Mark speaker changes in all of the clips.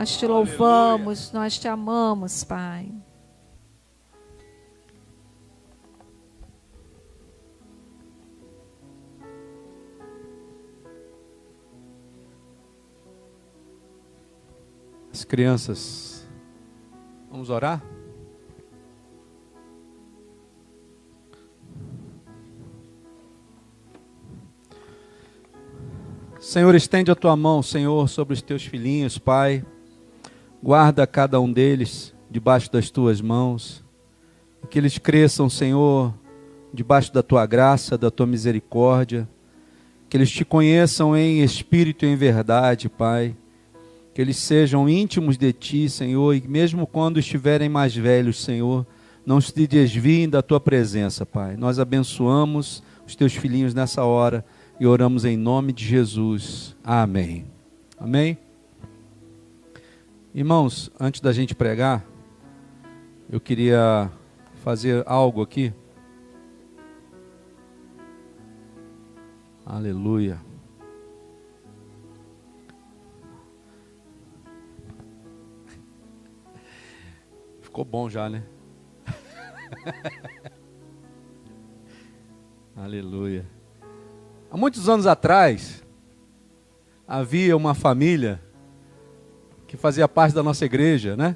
Speaker 1: Nós te louvamos, nós te amamos, Pai.
Speaker 2: As crianças, vamos orar? Senhor, estende a tua mão, Senhor, sobre os teus filhinhos, Pai. Guarda cada um deles debaixo das tuas mãos. Que eles cresçam, Senhor, debaixo da tua graça, da tua misericórdia. Que eles te conheçam em espírito e em verdade, Pai. Que eles sejam íntimos de ti, Senhor, e mesmo quando estiverem mais velhos, Senhor, não se desviem da tua presença, Pai. Nós abençoamos os teus filhinhos nessa hora e oramos em nome de Jesus. Amém. Amém? Irmãos, antes da gente pregar, eu queria fazer algo aqui. Aleluia. Ficou bom já, né? Aleluia. Há muitos anos atrás, havia uma família que fazia parte da nossa igreja, né?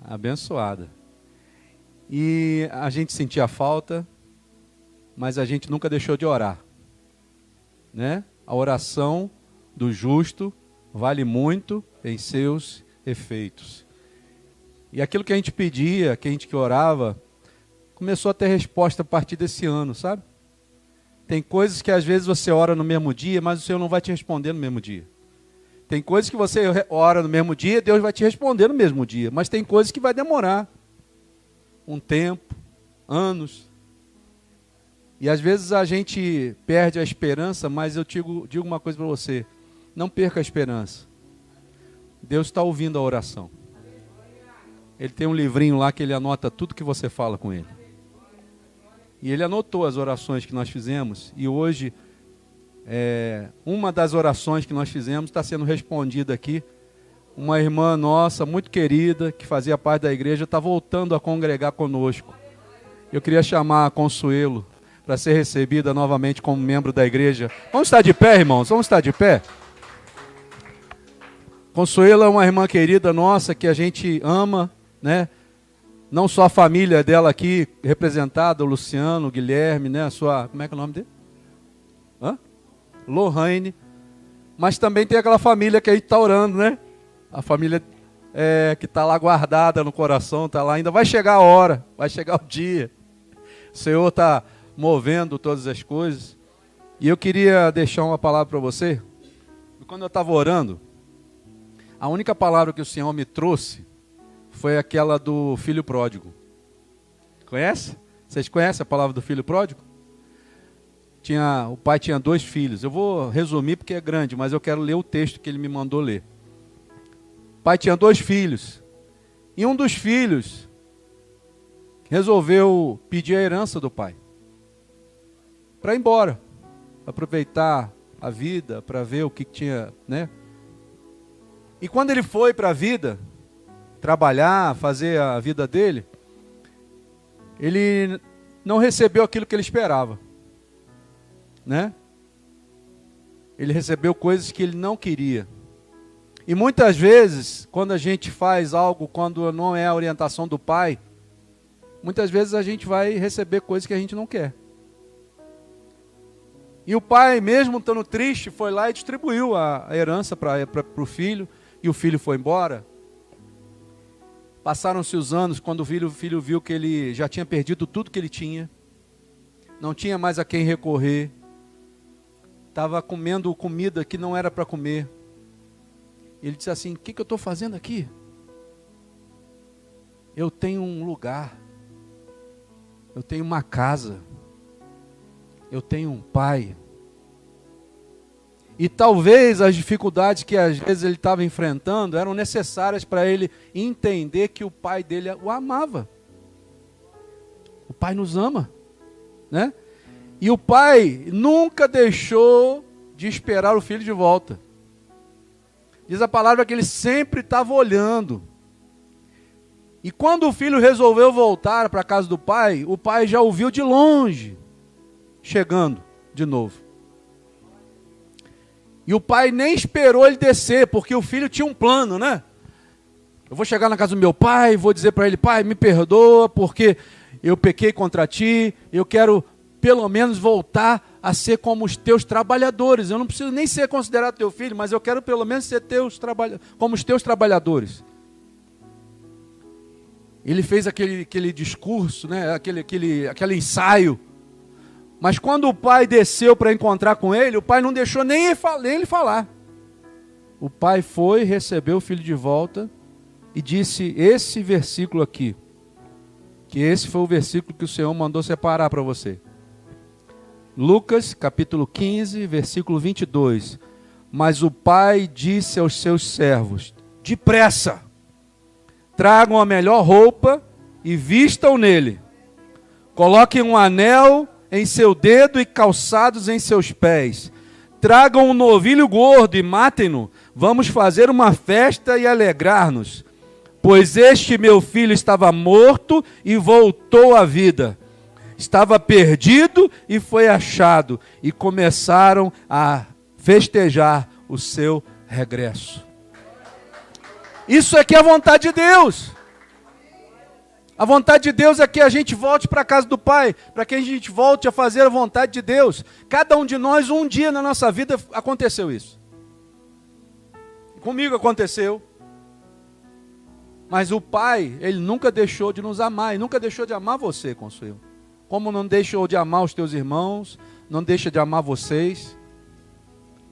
Speaker 2: Abençoada. E a gente sentia falta, mas a gente nunca deixou de orar, né? A oração do justo vale muito em seus efeitos. E aquilo que a gente pedia, que a gente orava, começou a ter resposta a partir desse ano, sabe? Tem coisas que às vezes você ora no mesmo dia, mas o Senhor não vai te responder no mesmo dia. Tem coisas que você ora no mesmo dia, Deus vai te responder no mesmo dia. Mas tem coisas que vai demorar um tempo, anos. E às vezes a gente perde a esperança, mas eu digo uma coisa para você. Não perca a esperança. Deus está ouvindo a oração. Ele tem um livrinho lá que ele anota tudo que você fala com ele. E ele anotou as orações que nós fizemos. E hoje, uma das orações que nós fizemos está sendo respondida aqui. Uma irmã nossa, muito querida, que fazia parte da igreja, está voltando a congregar conosco. Eu queria chamar a Consuelo para ser recebida novamente como membro da igreja. Vamos estar de pé, irmãos? Vamos estar de pé? Consuelo é uma irmã querida nossa que a gente ama, né? Não só a família dela aqui representada, o Luciano, o Guilherme, né? A sua, como é que é o nome dele? Lohane. Mas também tem aquela família que a gente está orando, né? A família que está lá guardada no coração, está lá, ainda vai chegar a hora, vai chegar o dia. O Senhor está movendo todas as coisas. E eu queria deixar uma palavra para você. Quando eu estava orando, a única palavra que o Senhor me trouxe foi aquela do filho pródigo. Conhece? Vocês conhecem a palavra do filho pródigo? O pai tinha 2 filhos. Eu vou resumir porque é grande, mas eu quero ler o texto que ele me mandou ler. O pai tinha 2 filhos. E um dos filhos resolveu pedir a herança do pai. Para ir embora. Para aproveitar a vida, para ver o que tinha, né? E quando ele foi para a vida, trabalhar, fazer a vida dele, ele não recebeu aquilo que ele esperava, né? Ele recebeu coisas que ele não queria. E muitas vezes, quando a gente faz algo, quando não é a orientação do pai, muitas vezes a gente vai receber coisas que a gente não quer. E o pai, mesmo estando triste, foi lá e distribuiu a herança para o filho, e o filho foi embora. Passaram-se os anos, quando o filho viu que ele já tinha perdido tudo que ele tinha, não tinha mais a quem recorrer, estava comendo comida que não era para comer. Ele disse assim: o que eu estou fazendo aqui? Eu tenho um lugar, eu tenho uma casa, eu tenho um pai. E talvez as dificuldades que às vezes ele estava enfrentando eram necessárias para ele entender que o pai dele o amava. O pai nos ama, né? E o pai nunca deixou de esperar o filho de volta. Diz a palavra que ele sempre estava olhando. E quando o filho resolveu voltar para a casa do pai, o pai já o viu de longe, chegando de novo. E o pai nem esperou ele descer, porque o filho tinha um plano, né? Eu vou chegar na casa do meu pai, vou dizer para ele: pai, me perdoa, porque eu pequei contra ti, eu quero pelo menos voltar a ser como os teus trabalhadores. Eu não preciso nem ser considerado teu filho, mas eu quero pelo menos ser como os teus trabalhadores. Ele fez aquele discurso, né? aquele ensaio. Mas quando o pai desceu para encontrar com ele, o pai não deixou nem ele falar. O pai foi, recebeu o filho de volta e disse esse versículo aqui. Que esse foi o versículo que o Senhor mandou separar para você. Lucas, capítulo 15, versículo 22. Mas o pai disse aos seus servos: depressa, tragam a melhor roupa e vistam nele. Coloquem um anel em seu dedo e calçados em seus pés. Tragam um novilho gordo e matem-no. Vamos fazer uma festa e alegrar-nos. Pois este meu filho estava morto e voltou à vida. Estava perdido e foi achado. E começaram a festejar o seu regresso. Isso é que é a vontade de Deus. A vontade de Deus é que a gente volte para a casa do Pai, para que a gente volte a fazer a vontade de Deus. Cada um de nós, um dia na nossa vida, aconteceu isso. Comigo aconteceu. Mas o Pai, Ele nunca deixou de nos amar, e nunca deixou de amar você, Consuelo. Como não deixou de amar os teus irmãos, não deixa de amar vocês.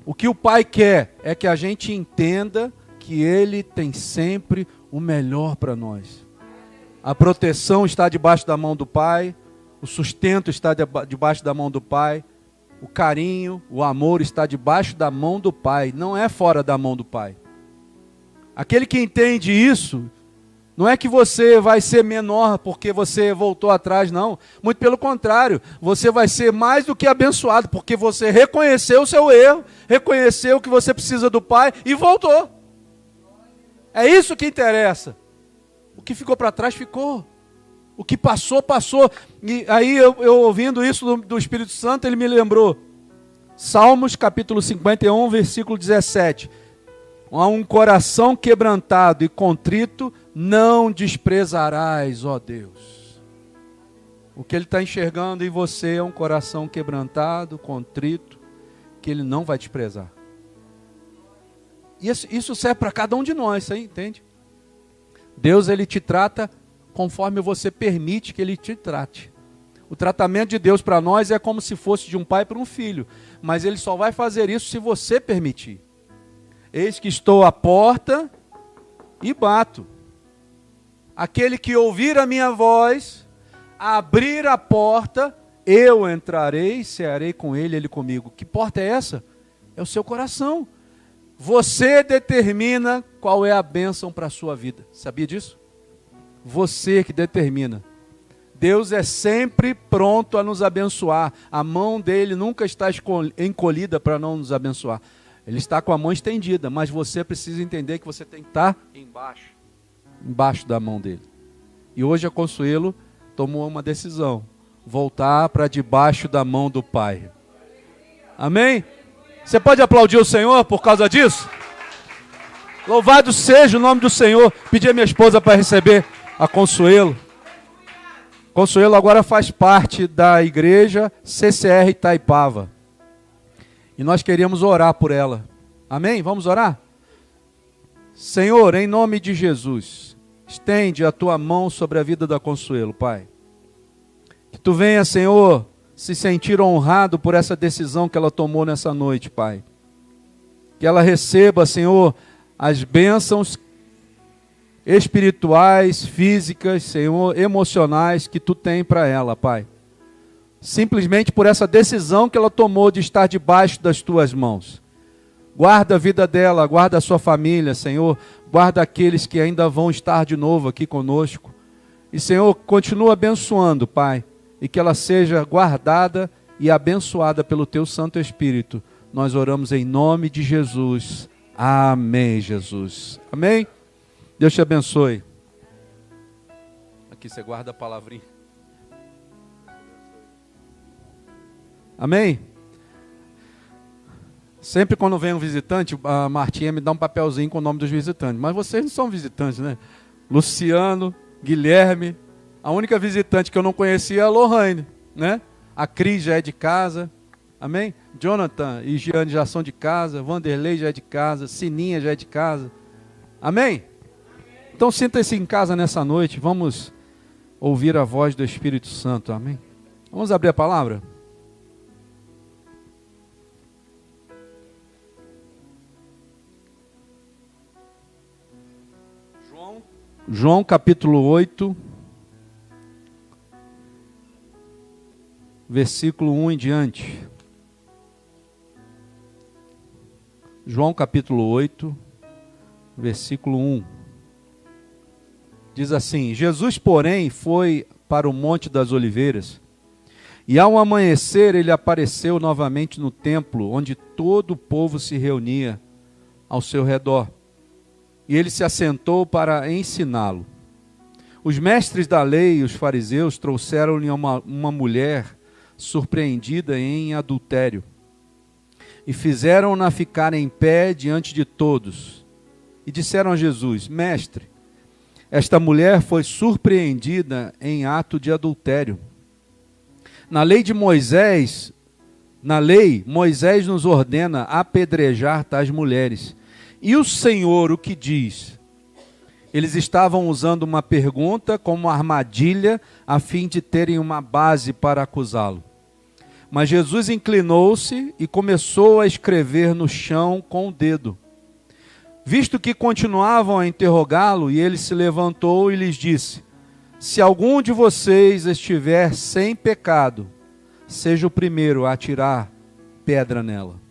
Speaker 2: O que o Pai quer é que a gente entenda que Ele tem sempre o melhor para nós. A proteção está debaixo da mão do Pai, o sustento está debaixo da mão do Pai, o carinho, o amor está debaixo da mão do Pai, não é fora da mão do Pai. Aquele que entende isso, não é que você vai ser menor porque você voltou atrás, não. Muito pelo contrário, você vai ser mais do que abençoado, porque você reconheceu o seu erro, reconheceu que você precisa do Pai e voltou. É isso que interessa. O que ficou para trás, ficou. O que passou, passou. E aí eu ouvindo isso do Espírito Santo, ele me lembrou. Salmos capítulo 51, versículo 17. A um coração quebrantado e contrito não desprezarás, ó Deus. O que ele está enxergando em você é um coração quebrantado, contrito, que ele não vai desprezar. Isso serve para cada um de nós, você entende? Deus, ele te trata conforme você permite que ele te trate. O tratamento de Deus para nós é como se fosse de um pai para um filho, mas ele só vai fazer isso se você permitir. Eis que estou à porta e bato. Aquele que ouvir a minha voz, abrir a porta, eu entrarei e cearei com ele, ele comigo. Que porta é essa? É o seu coração. Você determina qual é a bênção para a sua vida. Sabia disso? Você que determina. Deus é sempre pronto a nos abençoar. A mão dele nunca está encolhida para não nos abençoar. Ele está com a mão estendida, mas você precisa entender que você tem que estar embaixo da mão dele. E hoje a Consuelo tomou uma decisão. Voltar para debaixo da mão do Pai. Amém? Você pode aplaudir o Senhor por causa disso? Louvado seja o nome do Senhor. Pedi a minha esposa para receber a Consuelo. Consuelo agora faz parte da igreja CCR Itaipava. E nós queríamos orar por ela. Amém? Vamos orar? Senhor, em nome de Jesus, estende a tua mão sobre a vida da Consuelo, Pai. Que tu venha, Senhor, se sentir honrado por essa decisão que ela tomou nessa noite, Pai. Que ela receba, Senhor, as bênçãos espirituais, físicas, Senhor, emocionais que tu tem para ela, Pai. Simplesmente por essa decisão que ela tomou de estar debaixo das tuas mãos. Guarda a vida dela, guarda a sua família, Senhor. Guarda aqueles que ainda vão estar de novo aqui conosco. E, Senhor, continua abençoando, Pai. E que ela seja guardada e abençoada pelo Teu Santo Espírito. Nós oramos em nome de Jesus. Amém, Jesus. Amém? Deus te abençoe. Aqui você guarda a palavrinha. Amém? Sempre quando vem um visitante, a Martinha me dá um papelzinho com o nome dos visitantes. Mas vocês não são visitantes, né? Luciano, Guilherme. A única visitante que eu não conhecia é a Lohane, né? A Cris já é de casa. Amém? Jonathan e Giane já são de casa. Vanderlei já é de casa. Sininha já é de casa. Amém? Então sinta-se em casa nessa noite. Vamos ouvir a voz do Espírito Santo. Amém? Vamos abrir a palavra? João capítulo 8, versículo 1 em diante. João capítulo 8, versículo 1. Diz assim: Jesus, porém, foi para o Monte das Oliveiras, e ao amanhecer ele apareceu novamente no templo, onde todo o povo se reunia ao seu redor. E ele se assentou para ensiná-lo. Os mestres da lei e os fariseus trouxeram-lhe uma mulher surpreendida em adultério, e fizeram-na ficar em pé diante de todos. E disseram a Jesus: Mestre, esta mulher foi surpreendida em ato de adultério. Na lei, Moisés nos ordena apedrejar tais mulheres. E o Senhor o que diz? Eles estavam usando uma pergunta como armadilha, a fim de terem uma base para acusá-lo. Mas Jesus inclinou-se e começou a escrever no chão com o dedo. Visto que continuavam a interrogá-lo, e ele se levantou e lhes disse: Se algum de vocês estiver sem pecado, seja o primeiro a atirar pedra nela.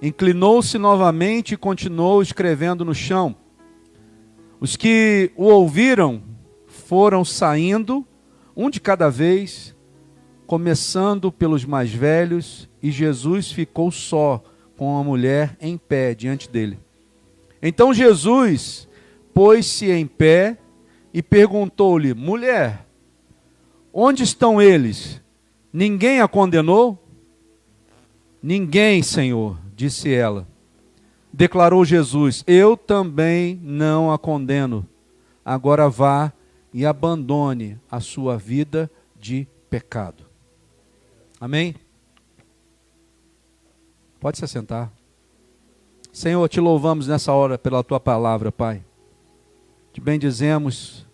Speaker 2: Inclinou-se novamente e continuou escrevendo no chão. Os que o ouviram foram saindo, um de cada vez, começando pelos mais velhos, e Jesus ficou só com a mulher em pé diante dele. Então Jesus pôs-se em pé e perguntou-lhe: Mulher, onde estão eles? Ninguém a condenou? Ninguém, Senhor, disse ela. Declarou Jesus: Eu também não a condeno. Agora vá e abandone a sua vida de pecado. Amém? Pode se assentar. Senhor, te louvamos nessa hora pela tua palavra, Pai. Te bendizemos,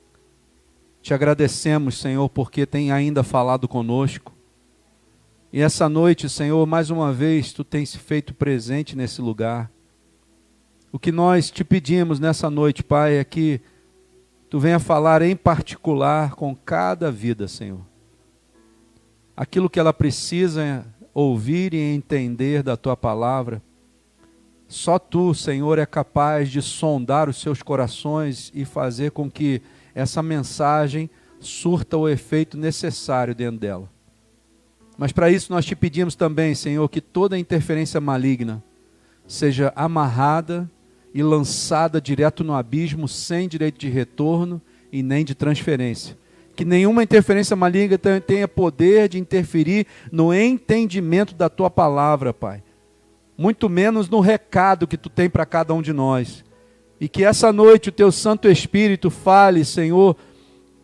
Speaker 2: te agradecemos, Senhor, porque tem ainda falado conosco. E essa noite, Senhor, mais uma vez, tu tens se feito presente nesse lugar. O que nós te pedimos nessa noite, Pai, é que tu venha falar em particular com cada vida, Senhor. Aquilo que ela precisa ouvir e entender da tua palavra. Só tu, Senhor, é capaz de sondar os seus corações e fazer com que essa mensagem surta o efeito necessário dentro dela. Mas para isso nós te pedimos também, Senhor, que toda interferência maligna seja amarrada e lançada direto no abismo, sem direito de retorno e nem de transferência. Que nenhuma interferência maligna tenha poder de interferir no entendimento da tua palavra, Pai. Muito menos no recado que tu tem para cada um de nós. E que essa noite o teu Santo Espírito fale, Senhor,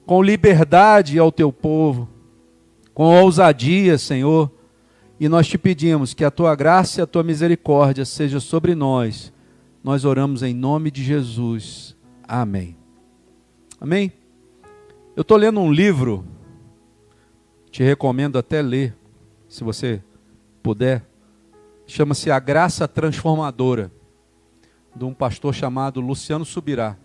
Speaker 2: com liberdade ao teu povo, com ousadia, Senhor. E nós te pedimos que a tua graça e a tua misericórdia seja sobre nós. Nós oramos em nome de Jesus. Amém. Amém? Eu estou lendo um livro, te recomendo até ler, se você puder. Chama-se A Graça Transformadora, de um pastor chamado Luciano Subirá.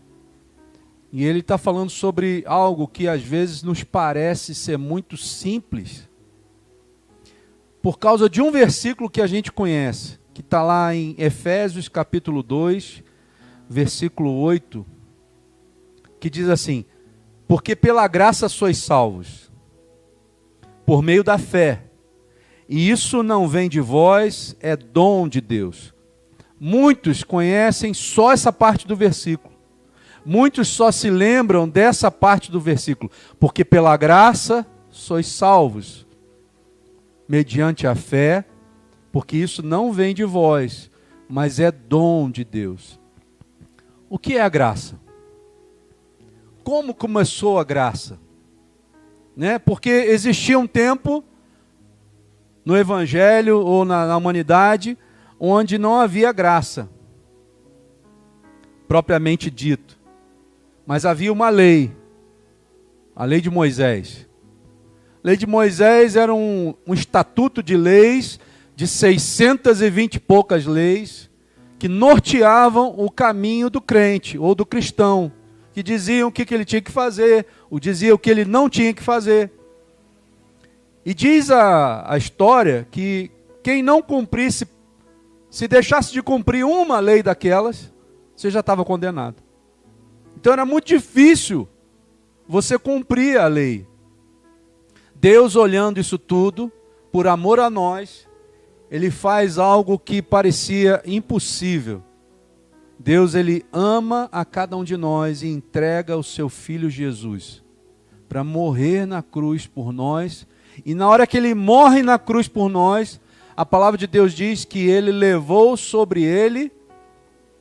Speaker 2: E ele está falando sobre algo que às vezes nos parece ser muito simples, por causa de um versículo que a gente conhece, que está lá em Efésios capítulo 2, versículo 8, que diz assim: Porque pela graça sois salvos, por meio da fé. E isso não vem de vós, é dom de Deus. muitos conhecem só essa parte do versículo. Muitos só se lembram dessa parte do versículo. Porque pela graça sois salvos, mediante a fé, porque isso não vem de vós, mas é dom de Deus. O que é a graça? Como começou a graça? Né? Porque existia um tempo no Evangelho ou na humanidade onde não havia graça, propriamente dito. Mas havia uma lei, a lei de Moisés. A lei de Moisés era um estatuto de leis, de 620 e poucas leis, que norteavam o caminho do crente ou do cristão, que diziam o que ele tinha que fazer, ou diziam o que ele não tinha que fazer. E diz a história que quem não cumprisse, se deixasse de cumprir uma lei daquelas, você já estava condenado. Então era muito difícil você cumprir a lei. Deus, olhando isso tudo, por amor a nós, Ele faz algo que parecia impossível. Deus, Ele ama a cada um de nós e entrega o seu Filho Jesus para morrer na cruz por nós. E na hora que Ele morre na cruz por nós, a palavra de Deus diz que Ele levou sobre Ele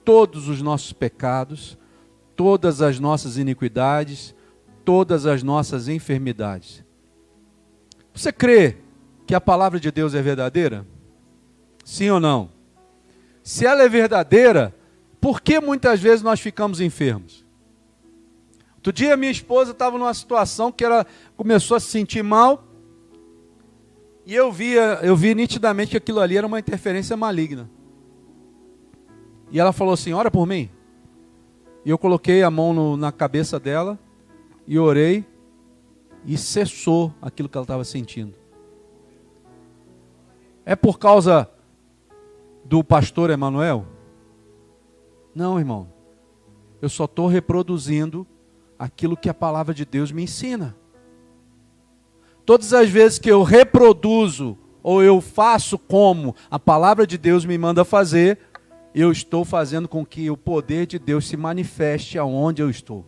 Speaker 2: todos os nossos pecados, todas as nossas iniquidades, todas as nossas enfermidades. Você crê que a palavra de Deus é verdadeira? Sim ou não? Se ela é verdadeira, por que muitas vezes nós ficamos enfermos? Outro dia minha esposa estava numa situação que ela começou a se sentir mal, e eu vi nitidamente que aquilo ali era uma interferência maligna. E ela falou assim: ora por mim. E eu coloquei a mão na cabeça dela e orei, e cessou aquilo que ela estava sentindo. É por causa do pastor Emanuel? Não, irmão. Eu só estou reproduzindo aquilo que a palavra de Deus me ensina. Todas as vezes que eu reproduzo ou eu faço como a palavra de Deus me manda fazer, eu estou fazendo com que o poder de Deus se manifeste aonde eu estou.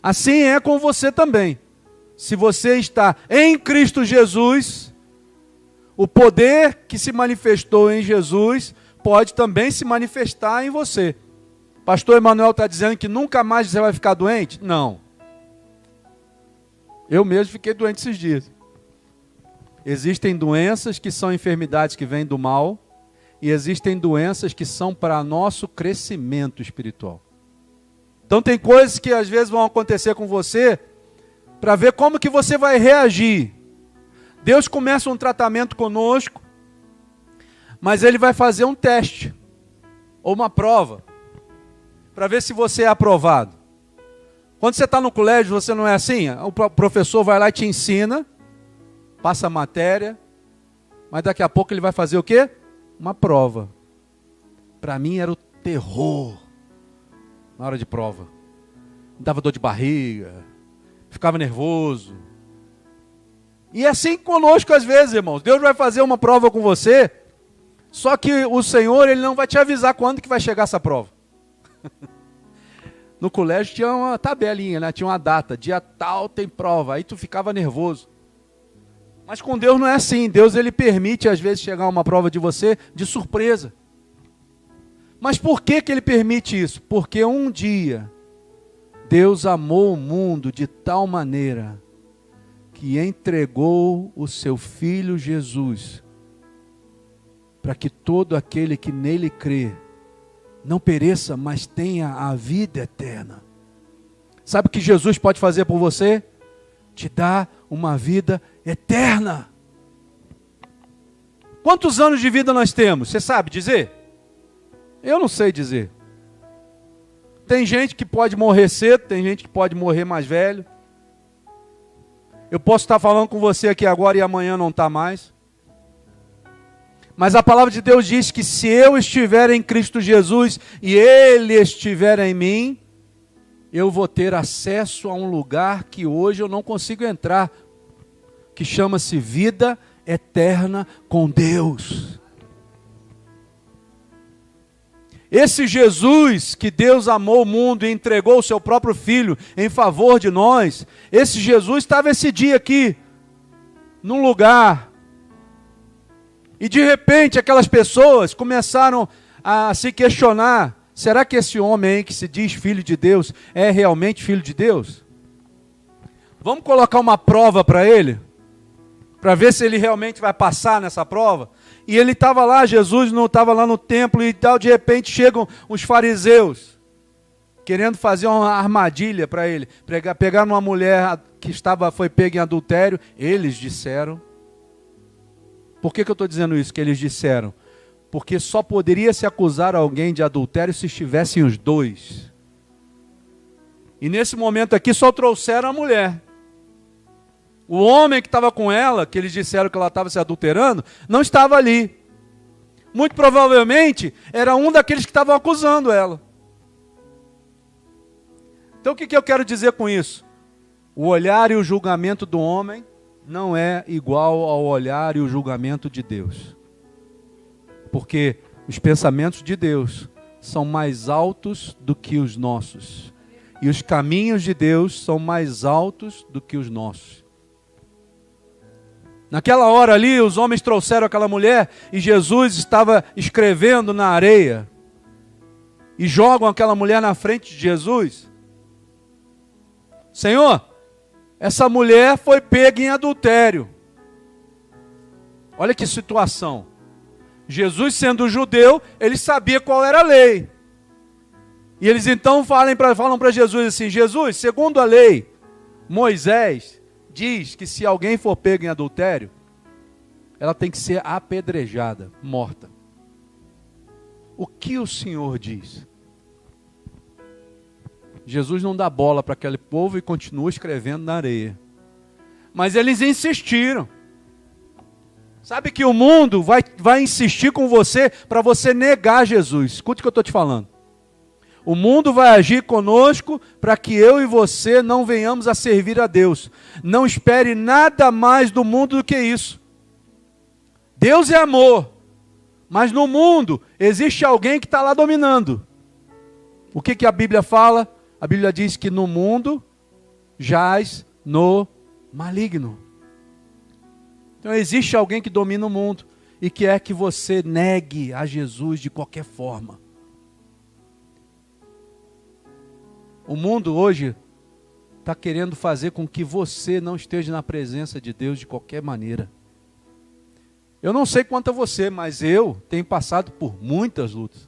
Speaker 2: Assim é com você também. Se você está em Cristo Jesus, o poder que se manifestou em Jesus pode também se manifestar em você. Pastor Emanuel está dizendo que nunca mais você vai ficar doente? Não. Eu mesmo fiquei doente esses dias. Existem doenças que são enfermidades que vêm do mal, e existem doenças que são para nosso crescimento espiritual. Então tem coisas que às vezes vão acontecer com você, para ver como que você vai reagir. Deus começa um tratamento conosco, mas Ele vai fazer um teste, ou uma prova, para ver se você é aprovado. Quando você está no colégio, você não é assim? O professor vai lá e te ensina, passa a matéria, mas daqui a pouco ele vai fazer o quê? Uma prova. Para mim era o terror na hora de prova. Me dava dor de barriga, ficava nervoso. E é assim conosco às vezes, irmãos. Deus vai fazer uma prova com você, só que o Senhor, Ele não vai te avisar quando que vai chegar essa prova. No colégio tinha uma tabelinha, né? Tinha uma data, dia tal tem prova, aí tu ficava nervoso. Mas com Deus não é assim. Deus, Ele permite às vezes chegar uma prova de você de surpresa. Mas por que Ele permite isso? Porque um dia Deus amou o mundo de tal maneira que entregou o seu Filho Jesus, para que todo aquele que nele crê não pereça, mas tenha a vida eterna. Sabe o que Jesus pode fazer por você? Te dar uma vida eterna. Quantos anos de vida nós temos? Você sabe dizer? Eu não sei dizer. Tem gente que pode morrer cedo, tem gente que pode morrer mais velho. Eu posso estar falando com você aqui agora e amanhã não está mais. Mas a palavra de Deus diz que se eu estiver em Cristo Jesus e Ele estiver em mim, eu vou ter acesso a um lugar que hoje eu não consigo entrar, que chama-se vida eterna com Deus. Esse Jesus que Deus amou o mundo e entregou o seu próprio Filho em favor de nós, esse Jesus estava esse dia aqui, num lugar, e de repente aquelas pessoas começaram a se questionar, será que esse homem aí que se diz filho de Deus é realmente filho de Deus? Vamos colocar uma prova para ele, para ver se ele realmente vai passar nessa prova. E ele estava lá, Jesus não estava lá no templo e tal, de repente chegam os fariseus, querendo fazer uma armadilha para ele, pegar uma mulher que foi pega em adultério. Eles disseram, por que eu estou dizendo isso, que eles disseram? Porque só poderia se acusar alguém de adultério se estivessem os dois. E nesse momento aqui só trouxeram a mulher. O homem que estava com ela, que eles disseram que ela estava se adulterando, não estava ali. Muito provavelmente era um daqueles que estavam acusando ela. Então o que eu quero dizer com isso? O olhar e o julgamento do homem não é igual ao olhar e o julgamento de Deus. Porque os pensamentos de Deus são mais altos do que os nossos. E os caminhos de Deus são mais altos do que os nossos. Naquela hora ali, os homens trouxeram aquela mulher e Jesus estava escrevendo na areia. E jogam aquela mulher na frente de Jesus. Senhor, essa mulher foi pega em adultério. Olha que situação. Jesus, sendo judeu, ele sabia qual era a lei. E eles então falam para Jesus assim, Jesus, segundo a lei, Moisés diz que se alguém for pego em adultério, ela tem que ser apedrejada, morta. O que o Senhor diz? Jesus não dá bola para aquele povo e continua escrevendo na areia. Mas eles insistiram. Sabe que o mundo vai insistir com você para você negar Jesus. Escute o que eu estou te falando. O mundo vai agir conosco para que eu e você não venhamos a servir a Deus. Não espere nada mais do mundo do que isso. Deus é amor, mas no mundo existe alguém que está lá dominando. O que a Bíblia fala? A Bíblia diz que no mundo jaz no maligno. Então existe alguém que domina o mundo e quer que você negue a Jesus de qualquer forma. O mundo hoje está querendo fazer com que você não esteja na presença de Deus de qualquer maneira. Eu não sei quanto a você, mas eu tenho passado por muitas lutas.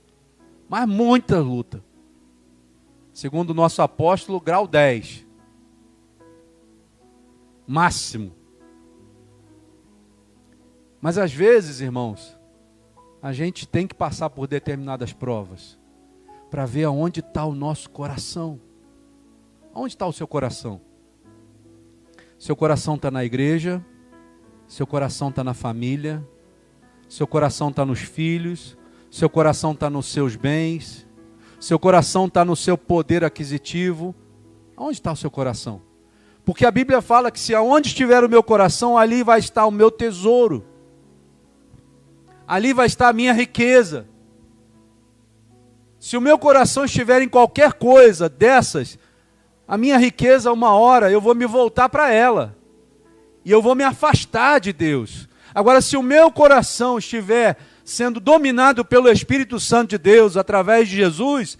Speaker 2: Mas muita luta. Segundo o nosso apóstolo, grau 10. Máximo. Mas às vezes, irmãos, a gente tem que passar por determinadas provas para ver aonde está o nosso coração. Onde está o seu coração? Seu coração está na igreja, seu coração está na família, seu coração está nos filhos, seu coração está nos seus bens, seu coração está no seu poder aquisitivo. Onde está o seu coração? Porque a Bíblia fala que se aonde estiver o meu coração, ali vai estar o meu tesouro. Ali vai estar a minha riqueza. Se o meu coração estiver em qualquer coisa dessas, a minha riqueza, uma hora, eu vou me voltar para ela. E eu vou me afastar de Deus. Agora, se o meu coração estiver sendo dominado pelo Espírito Santo de Deus, através de Jesus,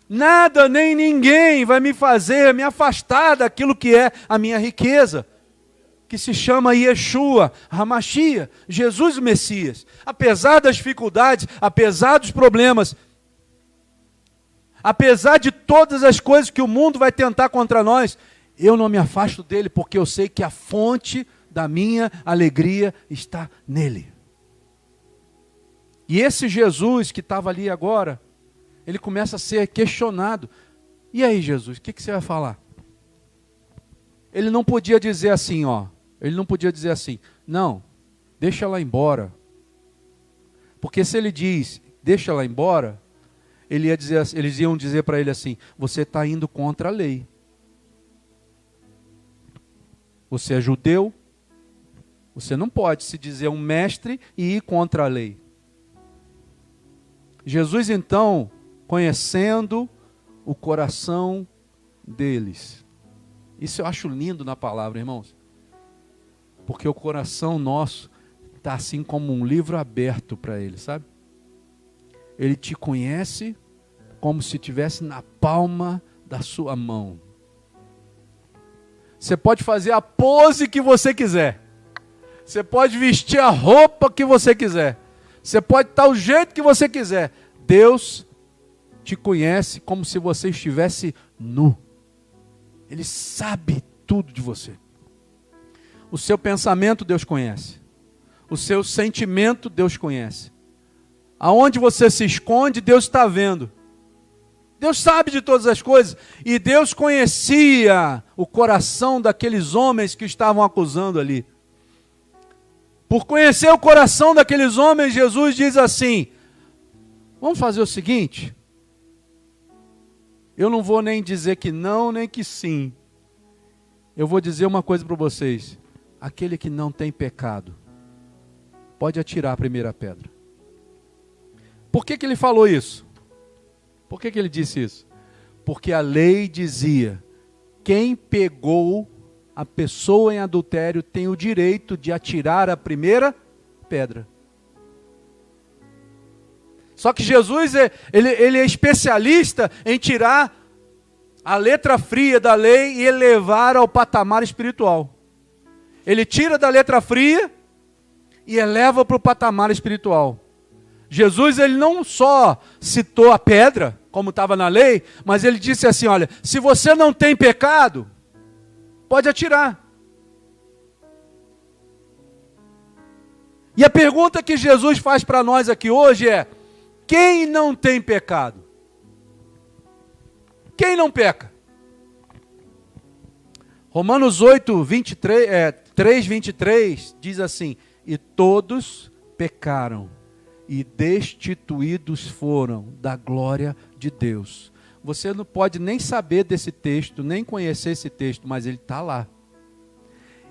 Speaker 2: nada nem ninguém vai me fazer me afastar daquilo que é a minha riqueza, que se chama Yeshua, Hamashia, Jesus o Messias. Apesar das dificuldades, apesar dos problemas, apesar de todas as coisas que o mundo vai tentar contra nós, eu não me afasto dele, porque eu sei que a fonte da minha alegria está nele. E esse Jesus que estava ali agora, ele começa a ser questionado. E aí, Jesus, o que você vai falar? Ele não podia dizer assim, ele não podia dizer assim, não, deixa ela embora. Porque se ele diz, deixa ela embora, eles iam dizer para ele assim, você está indo contra a lei. Você é judeu, você não pode se dizer um mestre e ir contra a lei. Jesus então conhecendo o coração deles. Isso eu acho lindo na palavra, irmãos. Porque o coração nosso está assim como um livro aberto para ele, sabe? Ele te conhece como se estivesse na palma da sua mão. Você pode fazer a pose que você quiser. Você pode vestir a roupa que você quiser. Você pode estar o jeito que você quiser. Deus te conhece como se você estivesse nu. Ele sabe tudo de você. O seu pensamento Deus conhece. O seu sentimento Deus conhece. Aonde você se esconde, Deus está vendo. Deus sabe de todas as coisas. E Deus conhecia o coração daqueles homens que estavam acusando ali. Por conhecer o coração daqueles homens, Jesus diz assim: vamos fazer o seguinte. Eu não vou nem dizer que não, nem que sim. Eu vou dizer uma coisa para vocês. Aquele que não tem pecado, pode atirar a primeira pedra. Por que ele falou isso? Por que ele disse isso? Porque a lei dizia: quem pegou a pessoa em adultério tem o direito de atirar a primeira pedra. Só que Jesus ele é especialista em tirar a letra fria da lei e elevar ao patamar espiritual. Ele tira da letra fria e eleva para o patamar espiritual. Jesus ele não só citou a pedra, como estava na lei, mas ele disse assim: olha, se você não tem pecado, pode atirar. E a pergunta que Jesus faz para nós aqui hoje é: quem não tem pecado? Quem não peca? Romanos 3:23 diz assim: e todos pecaram e destituídos foram da glória de Deus. Você não pode nem saber desse texto, nem conhecer esse texto, mas ele está lá.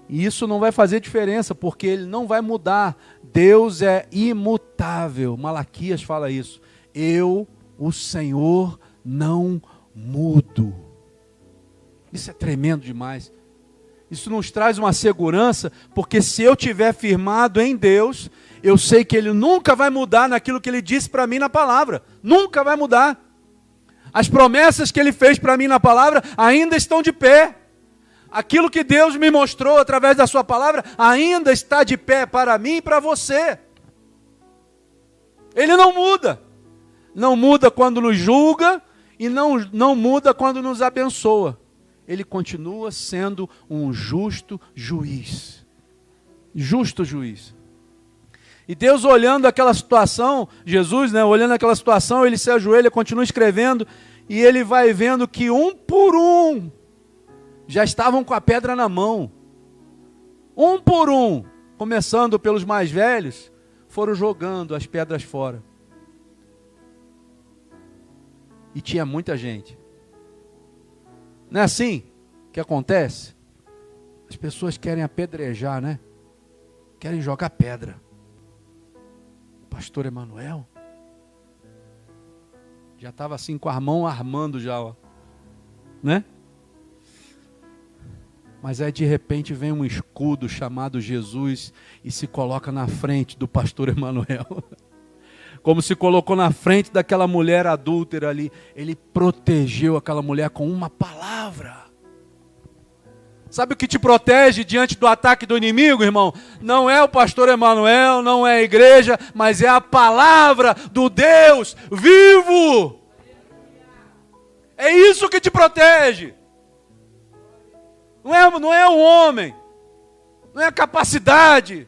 Speaker 2: E isso não vai fazer diferença, porque ele não vai mudar. Deus é imutável. Malaquias fala isso. Eu, o Senhor, não mudo. Isso é tremendo demais. Isso nos traz uma segurança, porque se eu estiver firmado em Deus, eu sei que Ele nunca vai mudar naquilo que Ele disse para mim na palavra. Nunca vai mudar. As promessas que Ele fez para mim na palavra ainda estão de pé. Aquilo que Deus me mostrou através da sua palavra ainda está de pé para mim e para você. Ele não muda. Não muda quando nos julga e não muda quando nos abençoa. Ele continua sendo um justo juiz. Justo juiz. E Deus olhando aquela situação, Jesus, olhando aquela situação, ele se ajoelha, continua escrevendo, e ele vai vendo que um por um já estavam com a pedra na mão. Um por um, começando pelos mais velhos, foram jogando as pedras fora. E tinha muita gente. Não é assim que acontece? As pessoas querem apedrejar, né? Querem jogar pedra. Pastor Emanuel já estava assim com a mão armando já, ó, né? Mas aí de repente vem um escudo chamado Jesus e se coloca na frente do pastor Emanuel. Como se colocou na frente daquela mulher adúltera ali. Ele protegeu aquela mulher com uma palavra. Sabe o que te protege diante do ataque do inimigo, irmão? Não é o pastor Emanuel, não é a igreja, mas é a palavra do Deus vivo. É isso que te protege. Não é o homem, não é a capacidade,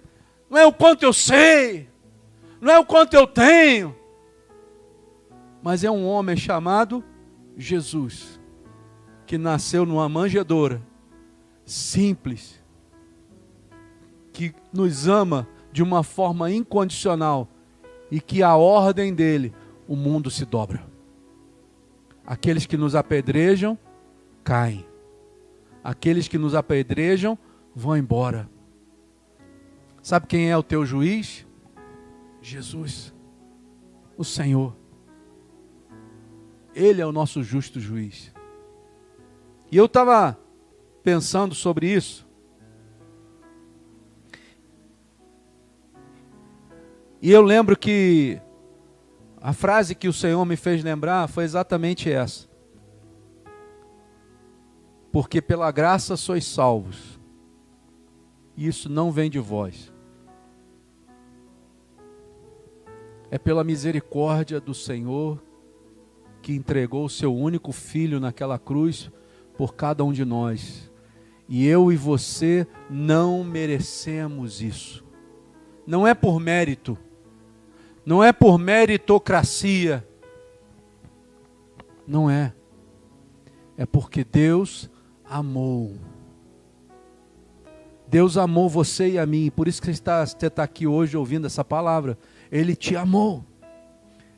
Speaker 2: não é o quanto eu sei, não é o quanto eu tenho, mas é um homem chamado Jesus, que nasceu numa manjedoura, simples, que nos ama de uma forma incondicional e que a ordem dele, o mundo se dobra. Aqueles que nos apedrejam, caem. Aqueles que nos apedrejam, vão embora. Sabe quem é o teu juiz? Jesus, o Senhor. Ele é o nosso justo juiz. E eu estava pensando sobre isso. E eu lembro que a frase que o Senhor me fez lembrar foi exatamente essa. Porque pela graça sois salvos. E isso não vem de vós. É pela misericórdia do Senhor que entregou o seu único filho naquela cruz por cada um de nós. E eu e você não merecemos isso. Não é por mérito. Não é por meritocracia. Não é. É porque Deus amou. Deus amou você e a mim. Por isso que você está aqui hoje ouvindo essa palavra. Ele te amou.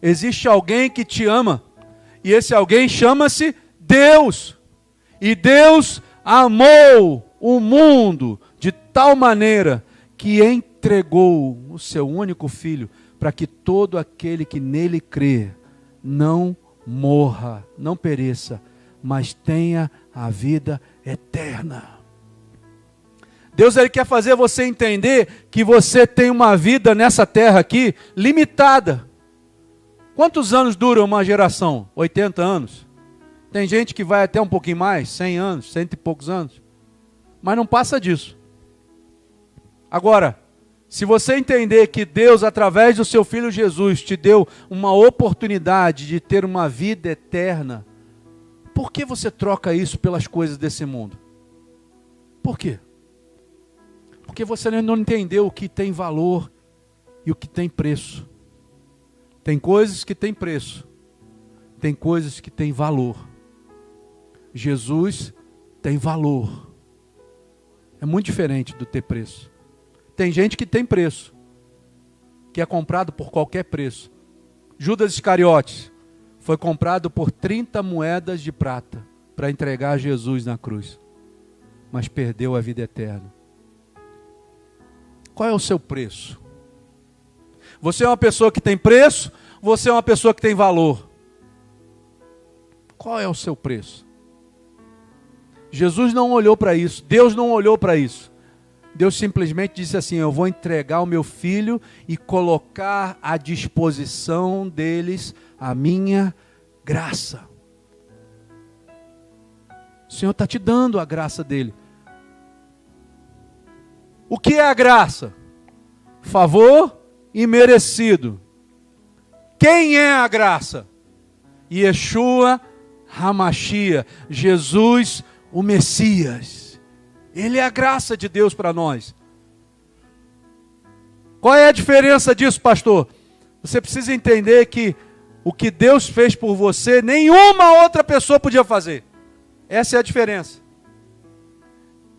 Speaker 2: Existe alguém que te ama. E esse alguém chama-se Deus. E Deus amou o mundo de tal maneira que entregou o seu único filho para que todo aquele que nele crê não morra, não pereça, mas tenha a vida eterna. Deus, ele quer fazer você entender que você tem uma vida nessa terra aqui limitada. Quantos anos dura uma geração? 80 anos? Tem gente que vai até um pouquinho mais, 100 anos, 100 e poucos anos. Mas não passa disso. Agora, se você entender que Deus, através do seu Filho Jesus, te deu uma oportunidade de ter uma vida eterna, por que você troca isso pelas coisas desse mundo? Por quê? Porque você não entendeu o que tem valor e o que tem preço. Tem coisas que têm preço, tem coisas que têm valor. Jesus tem valor. É muito diferente do ter preço. Tem gente que tem preço, que é comprado por qualquer preço. Judas Iscariotes foi comprado por 30 moedas de prata para entregar a Jesus na cruz, mas perdeu a vida eterna. Qual é o seu preço? Você é uma pessoa que tem preço, você é uma pessoa que tem valor. Qual é o seu preço? Jesus não olhou para isso, Deus não olhou para isso. Deus simplesmente disse assim: eu vou entregar o meu filho e colocar à disposição deles a minha graça. O Senhor está te dando a graça dele. O que é a graça? Favor imerecido. Quem é a graça? Yeshua HaMashiach, Jesus o Messias. Ele é a graça de Deus para nós. Qual é a diferença disso, pastor? Você precisa entender que o que Deus fez por você, nenhuma outra pessoa podia fazer. Essa é a diferença.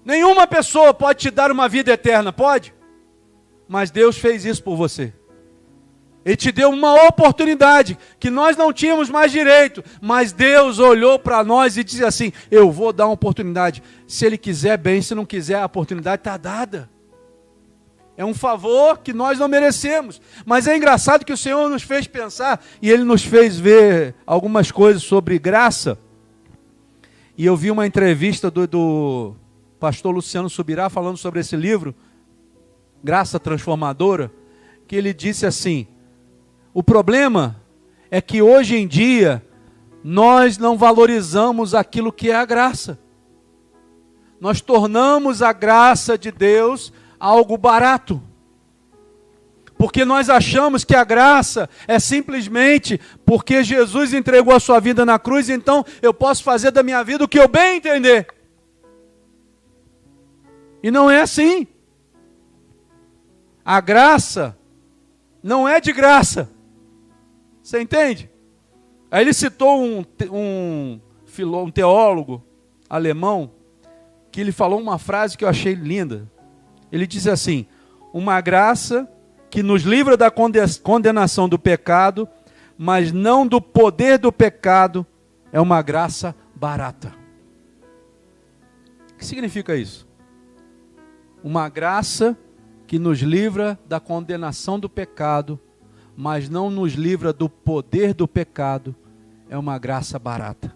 Speaker 2: Nenhuma pessoa pode te dar uma vida eterna, pode? Mas Deus fez isso por você. Ele te deu uma oportunidade que nós não tínhamos mais direito, mas Deus olhou para nós e disse assim: eu vou dar uma oportunidade. Se Ele quiser, bem; se não quiser, a oportunidade está dada. É um favor que nós não merecemos. Mas é engraçado que o Senhor nos fez pensar e Ele nos fez ver algumas coisas sobre graça. E eu vi uma entrevista do pastor Luciano Subirá falando sobre esse livro, Graça Transformadora, que ele disse assim: o problema é que hoje em dia nós não valorizamos aquilo que é a graça. Nós tornamos a graça de Deus algo barato. Porque nós achamos que a graça é simplesmente porque Jesus entregou a sua vida na cruz, então eu posso fazer da minha vida o que eu bem entender. E não é assim. A graça não é de graça. Você entende? Aí ele citou um teólogo alemão, que ele falou uma frase que eu achei linda. Ele disse assim: uma graça que nos livra da condenação do pecado, mas não do poder do pecado, é uma graça barata. O que significa isso? Uma graça que nos livra da condenação do pecado, mas não nos livra do poder do pecado, é uma graça barata.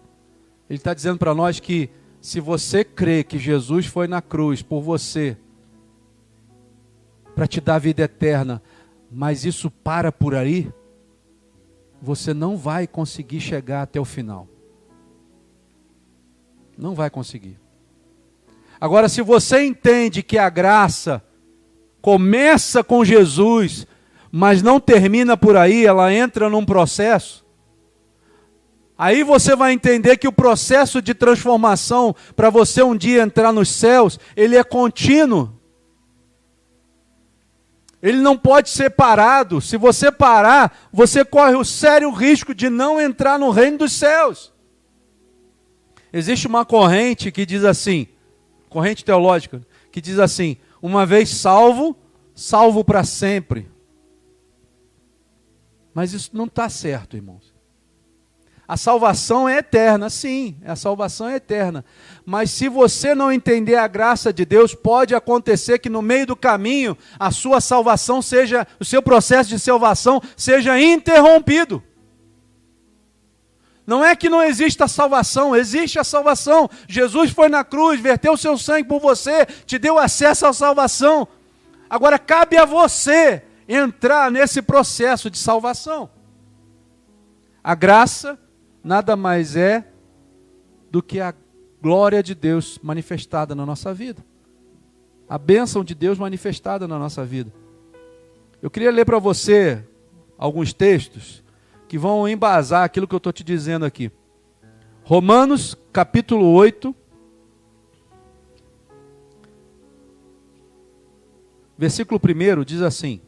Speaker 2: Ele está dizendo para nós que se você crê que Jesus foi na cruz por você, para te dar vida eterna, mas isso para por aí, você não vai conseguir chegar até o final. Não vai conseguir. Agora, se você entende que a graça começa com Jesus, mas não termina por aí, ela entra num processo, aí você vai entender que o processo de transformação, para você um dia entrar nos céus, ele é contínuo. Ele não pode ser parado. Se você parar, você corre o sério risco de não entrar no reino dos céus. Existe uma corrente que diz assim, corrente teológica, que diz assim: uma vez salvo, salvo para sempre. Mas isso não está certo, irmãos. A salvação é eterna, sim, a salvação é eterna. Mas se você não entender a graça de Deus, pode acontecer que no meio do caminho, a sua salvação seja, o seu processo de salvação seja interrompido. Não é que não exista salvação, existe a salvação. Jesus foi na cruz, verteu o seu sangue por você, te deu acesso à salvação. Agora cabe a você entrar nesse processo de salvação. A graça nada mais é do que a glória de Deus manifestada na nossa vida. A bênção de Deus manifestada na nossa vida. Eu queria ler para você alguns textos que vão embasar aquilo que eu estou te dizendo aqui. Romanos, capítulo 8, versículo 1 diz assim: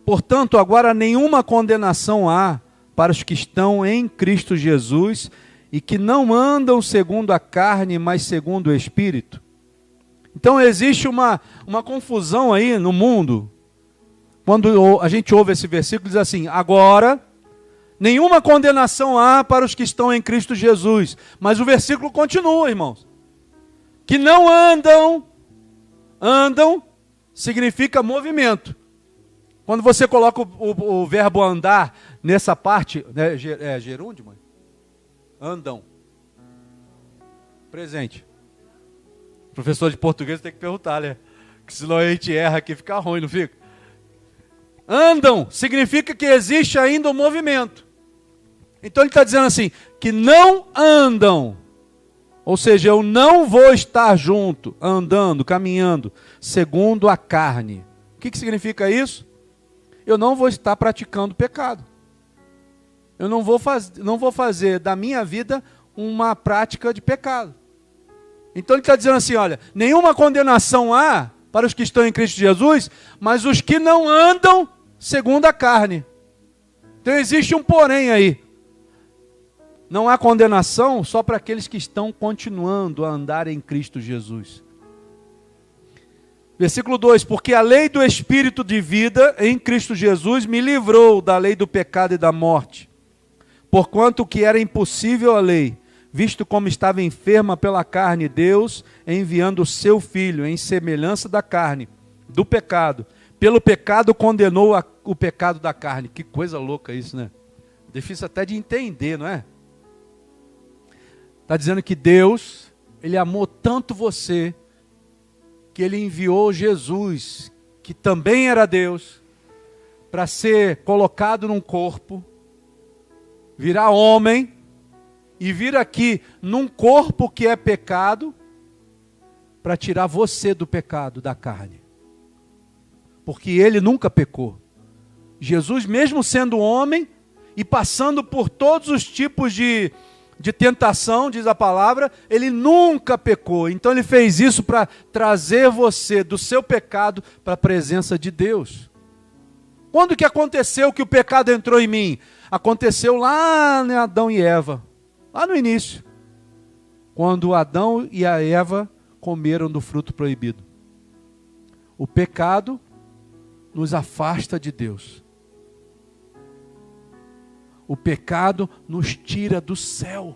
Speaker 2: portanto, agora nenhuma condenação há para os que estão em Cristo Jesus e que não andam segundo a carne, mas segundo o Espírito. Então existe uma confusão aí no mundo. Quando a gente ouve esse versículo, diz assim: agora nenhuma condenação há para os que estão em Cristo Jesus. Mas o versículo continua, irmãos. Que não andam significa movimento. Quando você coloca o verbo andar nessa parte, né, gerúndio, mãe? Andam. Presente. Professor de português tem que perguntar, né? Que senão a gente erra aqui, fica ruim, não fica? Andam significa que existe ainda um movimento. Então ele está dizendo assim, que não andam. Ou seja, eu não vou estar junto, andando, caminhando, segundo a carne. O que significa isso? Eu não vou estar praticando pecado. Eu não vou fazer da minha vida uma prática de pecado. Então ele está dizendo assim, olha, nenhuma condenação há para os que estão em Cristo Jesus, mas os que não andam segundo a carne. Então existe um porém aí. Não há condenação só para aqueles que estão continuando a andar em Cristo Jesus. Versículo 2, porque a lei do Espírito de vida em Cristo Jesus me livrou da lei do pecado e da morte. Porquanto o que era impossível à lei, visto como estava enferma pela carne, Deus, enviando o seu Filho em semelhança da carne, do pecado, pelo pecado condenou o pecado da carne. Que coisa louca isso, né? Difícil até de entender, não é? Está dizendo que Deus, Ele amou tanto você, que Ele enviou Jesus, que também era Deus, para ser colocado num corpo, virar homem, e vir aqui num corpo que é pecado, para tirar você do pecado da carne. Porque Ele nunca pecou. Jesus, mesmo sendo homem, e passando por todos os tipos de tentação, diz a palavra, Ele nunca pecou. Então Ele fez isso para trazer você do seu pecado para a presença de Deus. Quando que aconteceu que o pecado entrou em mim? Aconteceu lá em Adão e Eva, lá no início. Quando Adão e a Eva comeram do fruto proibido. O pecado nos afasta de Deus. O pecado nos tira do céu.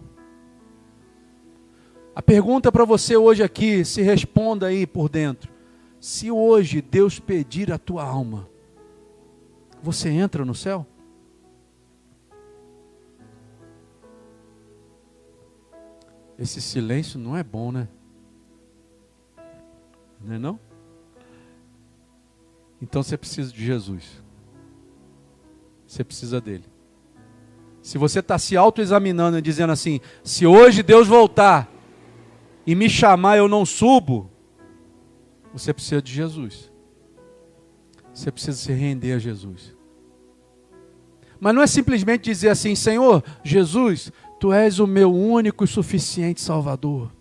Speaker 2: A pergunta para você hoje aqui, se responda aí por dentro. Se hoje Deus pedir a tua alma, você entra no céu? Esse silêncio não é bom, né? Não é não? Então você precisa de Jesus. Você precisa dele. Se você está se autoexaminando e dizendo assim, se hoje Deus voltar e me chamar eu não subo, você precisa de Jesus. Você precisa se render a Jesus. Mas não é simplesmente dizer assim, Senhor, Jesus, Tu és o meu único e suficiente Salvador.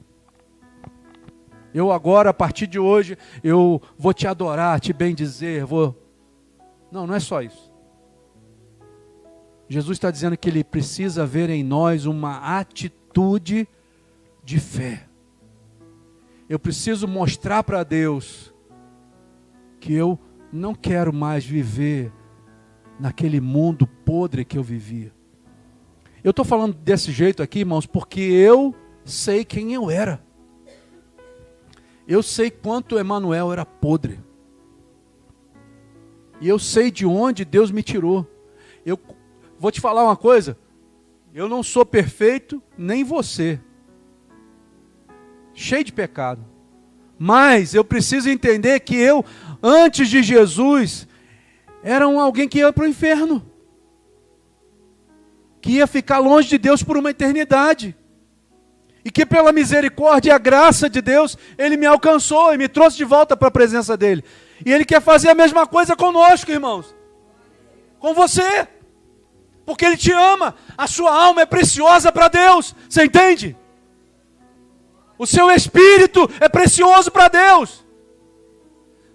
Speaker 2: Eu agora, a partir de hoje, eu vou te adorar, te bendizer, Não, não é só isso. Jesus está dizendo que Ele precisa ver em nós uma atitude de fé. Eu preciso mostrar para Deus que eu não quero mais viver naquele mundo podre que eu vivia. Eu estou falando desse jeito aqui, irmãos, porque eu sei quem eu era. Eu sei quanto Emanuel era podre. E eu sei de onde Deus me tirou. Eu vou te falar uma coisa. Eu não sou perfeito, nem você. Cheio de pecado. Mas eu preciso entender que eu, antes de Jesus, era alguém que ia para o inferno. Que ia ficar longe de Deus por uma eternidade. E que pela misericórdia e a graça de Deus, Ele me alcançou e me trouxe de volta para a presença dEle. E Ele quer fazer a mesma coisa conosco, irmãos. Com você. Porque Ele te ama. A sua alma é preciosa para Deus. Você entende? O seu espírito é precioso para Deus.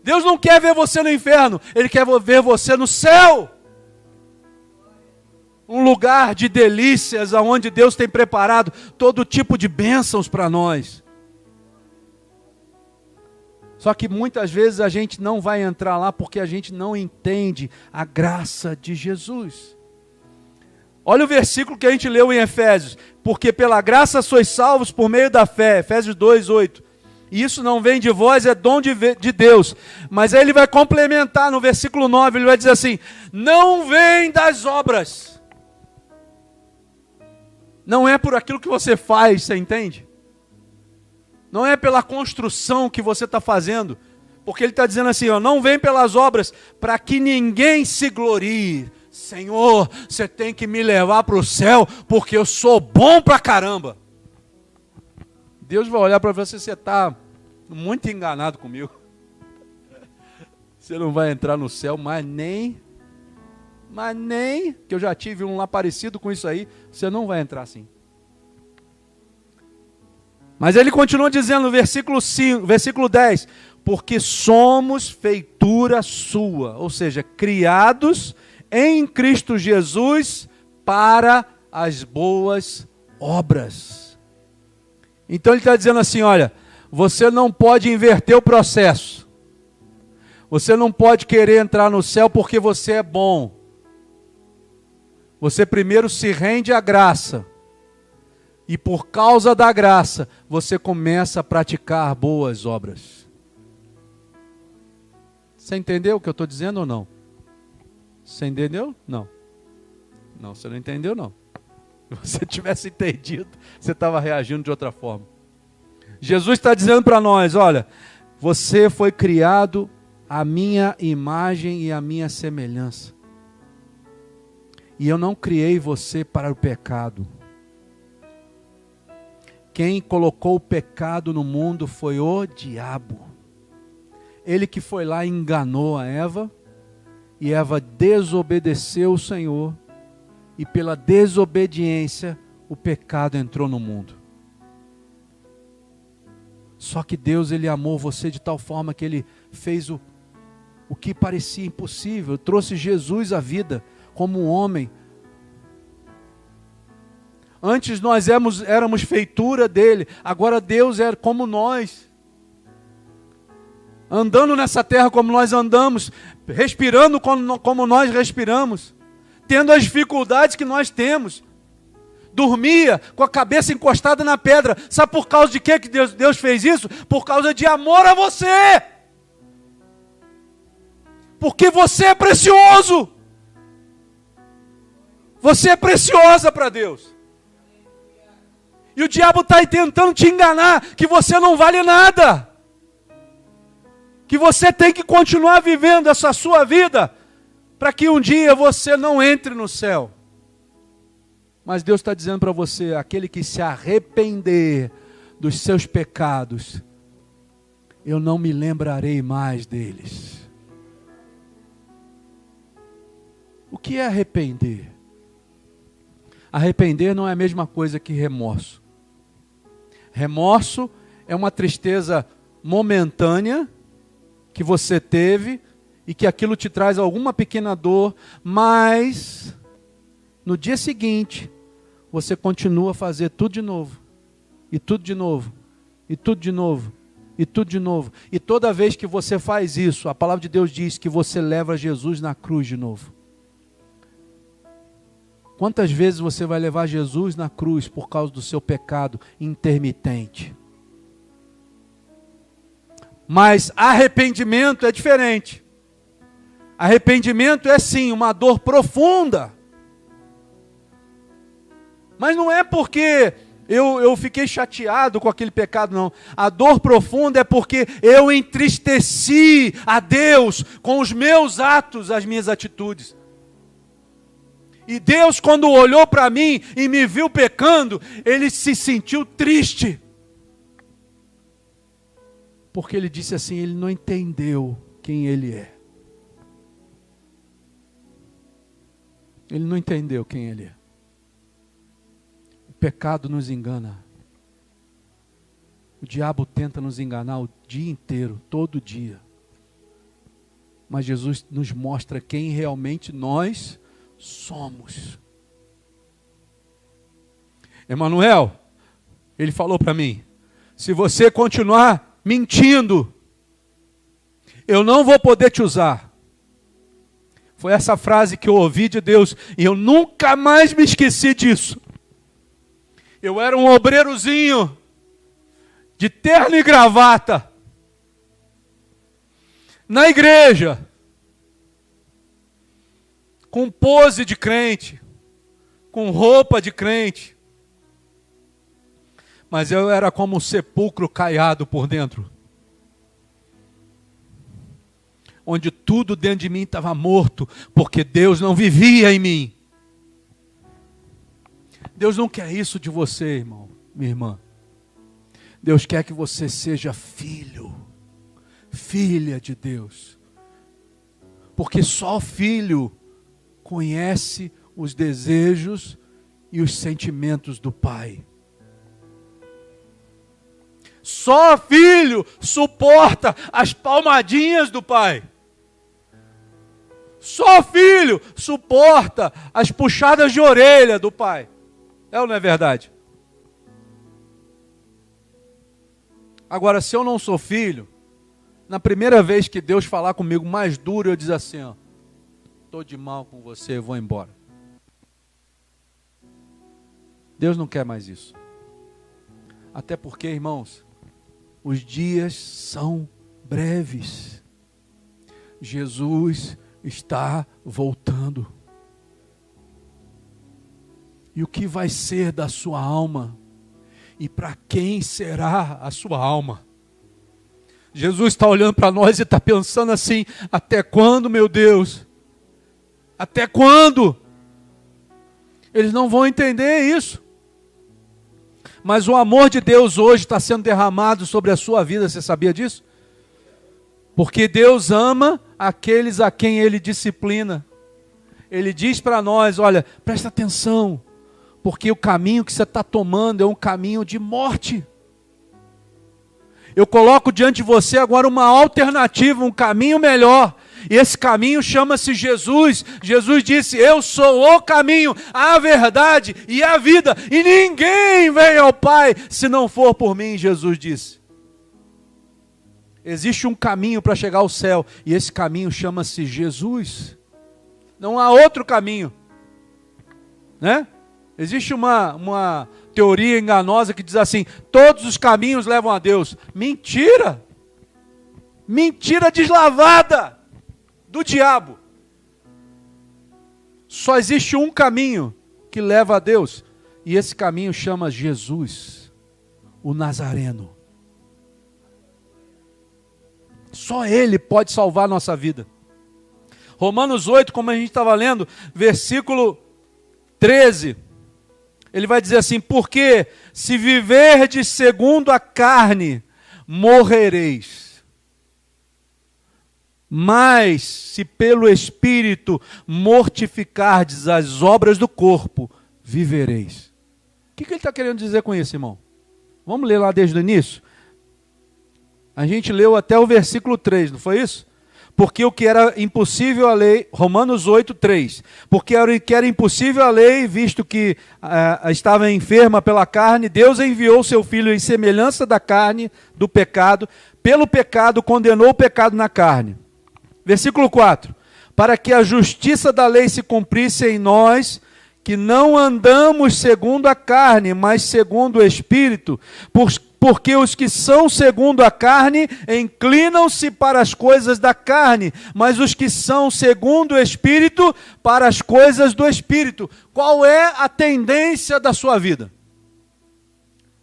Speaker 2: Deus não quer ver você no inferno. Ele quer ver você no céu. Um lugar de delícias, onde Deus tem preparado todo tipo de bênçãos para nós. Só que muitas vezes a gente não vai entrar lá porque a gente não entende a graça de Jesus. Olha o versículo que a gente leu em Efésios. Porque pela graça sois salvos por meio da fé. Efésios 2:8. E isso não vem de vós, é dom de Deus. Mas aí ele vai complementar no versículo 9, ele vai dizer assim, não vem das obras. Não é por aquilo que você faz, você entende? Não é pela construção que você está fazendo. Porque ele está dizendo assim, ó, não vem pelas obras, para que ninguém se glorie. Senhor, você tem que me levar para o céu, porque eu sou bom pra caramba. Deus vai olhar para você, você está muito enganado comigo. Você não vai entrar no céu, mas nem, que eu já tive um lá parecido com isso aí, você não vai entrar assim. Mas ele continua dizendo no versículo 10, porque somos feitura sua, ou seja, criados em Cristo Jesus para as boas obras. Então ele está dizendo assim, olha, você não pode inverter o processo. Você não pode querer entrar no céu porque você é bom. Você primeiro se rende à graça. E por causa da graça, você começa a praticar boas obras. Você entendeu o que eu estou dizendo ou não? Você entendeu? Não. Não, você não entendeu não. Se você tivesse entendido, você estava reagindo de outra forma. Jesus está dizendo para nós, olha, você foi criado à minha imagem e à minha semelhança. E eu não criei você para o pecado. Quem colocou o pecado no mundo foi o diabo. Ele que foi lá e enganou a Eva, e Eva desobedeceu o Senhor, e pela desobediência o pecado entrou no mundo. Só que Deus, Ele amou você de tal forma que Ele fez o que parecia impossível, trouxe Jesus à vida como um homem. Antes nós éramos feitura dele, agora Deus é como nós. Andando nessa terra como nós andamos, respirando como nós respiramos, tendo as dificuldades que nós temos. Dormia com a cabeça encostada na pedra. Sabe por causa de quê que Deus fez isso? Por causa de amor a você. Porque você é precioso. Você é preciosa para Deus. E o diabo está aí tentando te enganar, que você não vale nada. Que você tem que continuar vivendo essa sua vida, para que um dia você não entre no céu. Mas Deus está dizendo para você, aquele que se arrepender dos seus pecados, eu não me lembrarei mais deles. O que é arrepender? Arrepender não é a mesma coisa que remorso. Remorso é uma tristeza momentânea que você teve e que aquilo te traz alguma pequena dor, mas no dia seguinte você continua a fazer tudo de novo, e tudo de novo, e tudo de novo, e tudo de novo. E toda vez que você faz isso, a palavra de Deus diz que você leva Jesus na cruz de novo. Quantas vezes você vai levar Jesus na cruz por causa do seu pecado intermitente? Mas arrependimento é diferente. Arrependimento é sim uma dor profunda. Mas não é porque eu fiquei chateado com aquele pecado, não. A dor profunda é porque eu entristeci a Deus com os meus atos, as minhas atitudes. E Deus, quando olhou para mim e me viu pecando, Ele se sentiu triste. Porque Ele disse assim, Ele não entendeu quem Ele é. Ele não entendeu quem Ele é. O pecado nos engana. O diabo tenta nos enganar o dia inteiro, todo dia. Mas Jesus nos mostra quem realmente nós somos. Emanuel, ele falou para mim, se você continuar mentindo, eu não vou poder te usar. Foi essa frase que eu ouvi de Deus, e eu nunca mais me esqueci disso. Eu era um obreirozinho, de terno e gravata, na igreja, com pose de crente, com roupa de crente, mas eu era como um sepulcro caiado por dentro, onde tudo dentro de mim estava morto, porque Deus não vivia em mim. Deus não quer isso de você, irmão, minha irmã. Deus quer que você seja filho, filha de Deus, porque só filho conhece os desejos e os sentimentos do Pai. Só filho suporta as palmadinhas do Pai. Só filho suporta as puxadas de orelha do Pai. É ou não é verdade? Agora, se eu não sou filho, na primeira vez que Deus falar comigo mais duro, eu diz assim, ó, estou de mal com você, eu vou embora. Deus não quer mais isso. Até porque, irmãos, os dias são breves. Jesus está voltando. E o que vai ser da sua alma? E para quem será a sua alma? Jesus está olhando para nós e está pensando assim, até quando, meu Deus? Até quando? Eles não vão entender isso. Mas o amor de Deus hoje está sendo derramado sobre a sua vida, você sabia disso? Porque Deus ama aqueles a quem Ele disciplina. Ele diz para nós, olha, presta atenção, porque o caminho que você está tomando é um caminho de morte. Eu coloco diante de você agora uma alternativa, um caminho melhor. E esse caminho chama-se Jesus. Jesus disse, eu sou o caminho, a verdade e a vida. E ninguém vem ao Pai se não for por mim, Jesus disse. Existe um caminho para chegar ao céu. E esse caminho chama-se Jesus. Não há outro caminho. Né? Existe uma teoria enganosa que diz assim, todos os caminhos levam a Deus. Mentira! Mentira deslavada do diabo. Só existe um caminho que leva a Deus, E esse caminho chama Jesus, o Nazareno. Só Ele pode salvar a nossa vida. Romanos 8, como a gente estava lendo, versículo 13, ele vai dizer assim: porque se viverdes segundo a carne, morrereis. Mas se pelo Espírito mortificardes as obras do corpo, vivereis. O que ele está querendo dizer com isso, irmão? Vamos ler lá desde o início? A gente leu até o versículo 3, não foi isso? Porque o que era impossível à lei, Romanos 8, 3. Porque o que era impossível à lei, visto que estava enferma pela carne, Deus enviou seu Filho em semelhança da carne, do pecado. Pelo pecado, condenou o pecado na carne. Versículo 4. Para que a justiça da lei se cumprisse em nós, que não andamos segundo a carne, mas segundo o Espírito, porque os que são segundo a carne inclinam-se para as coisas da carne, mas os que são segundo o Espírito, para as coisas do Espírito. Qual é a tendência da sua vida?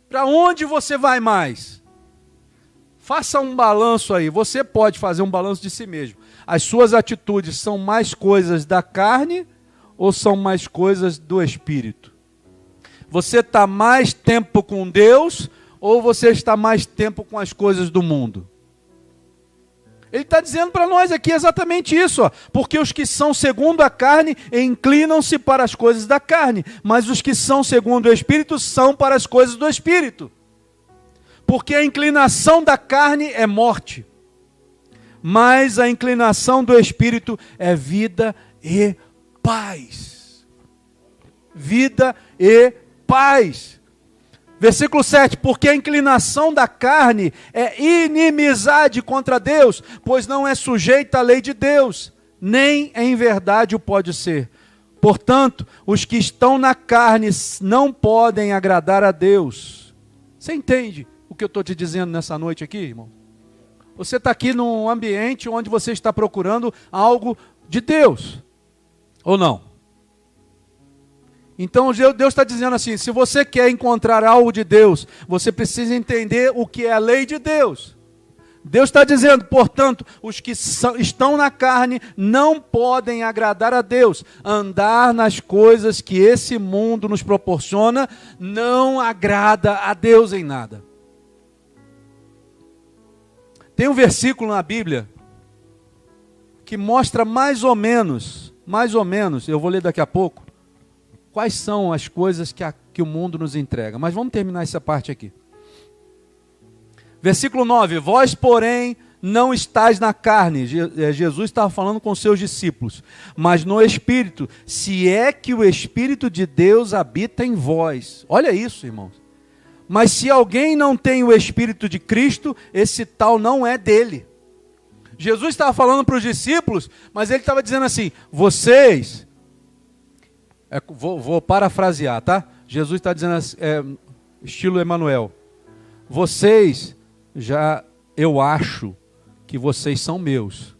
Speaker 2: Para onde você vai mais? Faça um balanço aí, você pode fazer um balanço de si mesmo. As suas atitudes são mais coisas da carne ou são mais coisas do Espírito? Você está mais tempo com Deus ou você está mais tempo com as coisas do mundo? Ele está dizendo para nós aqui exatamente isso, ó, porque os que são segundo a carne inclinam-se para as coisas da carne, mas os que são segundo o Espírito são para as coisas do Espírito. Porque a inclinação da carne é morte, mas a inclinação do Espírito é vida e paz. Vida e paz. Versículo 7, porque a inclinação da carne é inimizade contra Deus, pois não é sujeita à lei de Deus, nem em verdade o pode ser. Portanto, os que estão na carne não podem agradar a Deus. Você entende o que eu estou te dizendo nessa noite aqui, irmão? Você está aqui num ambiente onde você está procurando algo de Deus, ou não? Então Deus está dizendo assim, se você quer encontrar algo de Deus, você precisa entender o que é a lei de Deus. Deus está dizendo, portanto, os que estão na carne não podem agradar a Deus. Andar nas coisas que esse mundo nos proporciona não agrada a Deus em nada. Tem um versículo na Bíblia que mostra mais ou menos, eu vou ler daqui a pouco, quais são as coisas que o mundo nos entrega. Mas vamos terminar essa parte aqui. Versículo 9. Vós, porém, não estáis na carne. Jesus estava falando com seus discípulos. Mas no Espírito, se é que o Espírito de Deus habita em vós. Olha isso, irmãos. Mas se alguém não tem o Espírito de Cristo, esse tal não é dele. Jesus estava falando para os discípulos, mas ele estava dizendo assim, vocês... Vou parafrasear, tá? Jesus está dizendo assim, estilo Emanuel. Vocês eu acho que vocês são meus.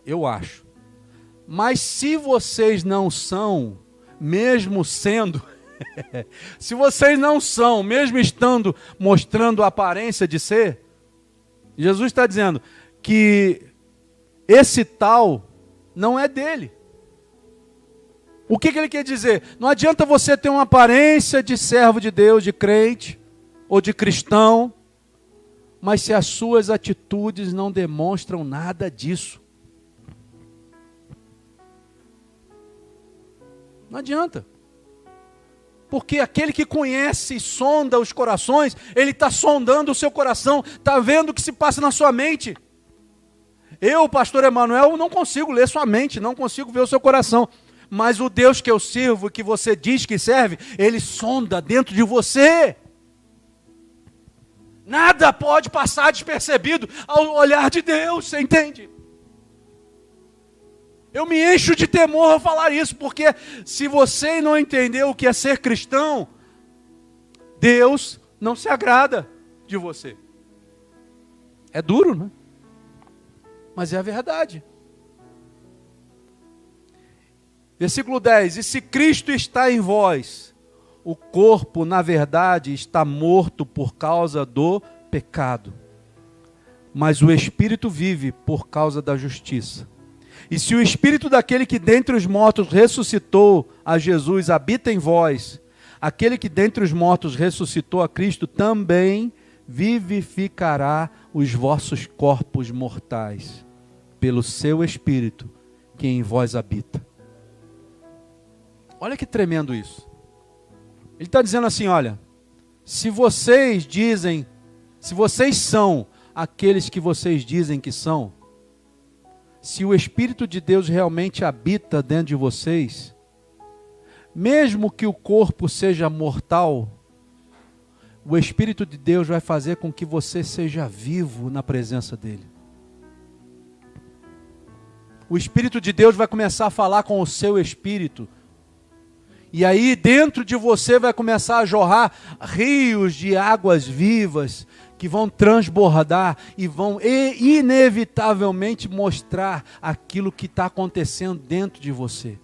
Speaker 2: Eu acho. Mas se vocês não são, mesmo sendo, se vocês não são, mesmo estando mostrando a aparência de ser, Jesus está dizendo que esse tal não é dele. O que ele quer dizer? Não adianta você ter uma aparência de servo de Deus, de crente ou de cristão, mas se as suas atitudes não demonstram nada disso. Não adianta. Porque aquele que conhece e sonda os corações, ele está sondando o seu coração, está vendo o que se passa na sua mente. Eu, pastor Emanuel, não consigo ler sua mente, não consigo ver o seu coração. Mas o Deus que eu sirvo, que você diz que serve, ele sonda dentro de você. Nada pode passar despercebido ao olhar de Deus, você entende? Eu me encho de temor ao falar isso, porque se você não entender o que é ser cristão, Deus não se agrada de você. É duro, né? Mas é a verdade. Versículo 10, e se Cristo está em vós, o corpo, na verdade, está morto por causa do pecado, mas o espírito vive por causa da justiça. E se o espírito daquele que dentre os mortos ressuscitou a Jesus habita em vós, aquele que dentre os mortos ressuscitou a Cristo também vivificará os vossos corpos mortais, pelo seu espírito que em vós habita. Olha que tremendo isso. Ele está dizendo assim, olha, se vocês são aqueles que vocês dizem que são, se o Espírito de Deus realmente habita dentro de vocês, mesmo que o corpo seja mortal, o Espírito de Deus vai fazer com que você seja vivo na presença dEle. O Espírito de Deus vai começar a falar com o seu espírito. E aí dentro de você vai começar a jorrar rios de águas vivas que vão transbordar e vão inevitavelmente mostrar aquilo que está acontecendo dentro de você.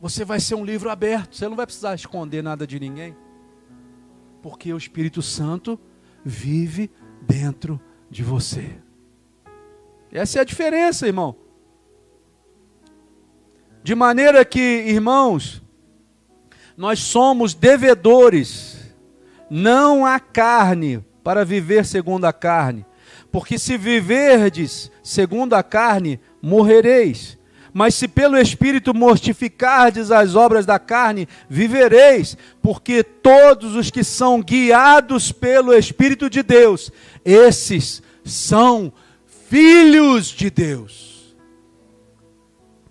Speaker 2: Você vai ser um livro aberto, você não vai precisar esconder nada de ninguém, porque o Espírito Santo vive dentro de você. Essa é a diferença, irmão. De maneira que, irmãos, nós somos devedores, não à carne, para viver segundo a carne. Porque se viverdes segundo a carne, morrereis. Mas se pelo Espírito mortificardes as obras da carne, vivereis. Porque todos os que são guiados pelo Espírito de Deus, esses são filhos de Deus.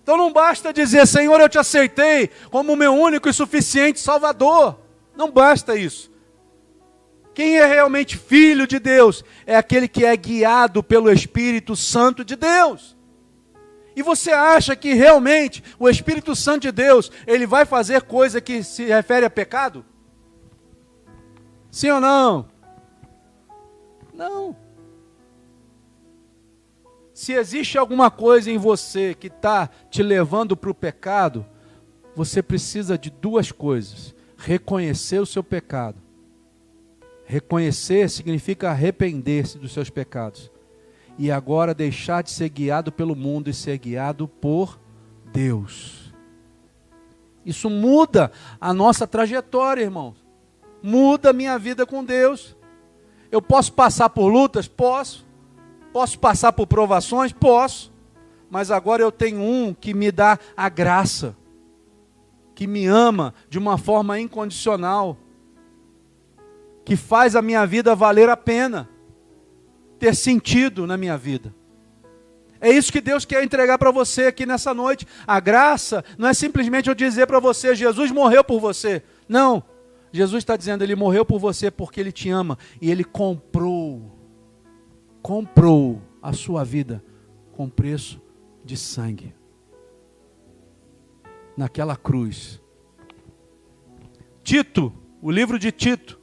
Speaker 2: Então não basta dizer, Senhor, eu te aceitei como meu único e suficiente Salvador. Não basta isso. Quem é realmente filho de Deus é aquele que é guiado pelo Espírito Santo de Deus. E você acha que realmente o Espírito Santo de Deus, ele vai fazer coisa que se refere a pecado? Sim ou não? Não. Se existe alguma coisa em você que está te levando para o pecado, você precisa de duas coisas. Reconhecer o seu pecado. Reconhecer significa arrepender-se dos seus pecados. E agora deixar de ser guiado pelo mundo e ser guiado por Deus. Isso muda a nossa trajetória, irmãos. Muda a minha vida com Deus. Eu posso passar por lutas? Posso. Posso passar por provações? Posso. Mas agora eu tenho um que me dá a graça. Que me ama de uma forma incondicional. Que faz a minha vida valer a pena. Ter sentido na minha vida. É isso que Deus quer entregar para você aqui nessa noite. A graça não é simplesmente eu dizer para você, Jesus morreu por você. Não. Jesus está dizendo, Ele morreu por você porque Ele te ama. E Ele comprou a sua vida com preço de sangue. Naquela cruz. Tito, o livro de Tito,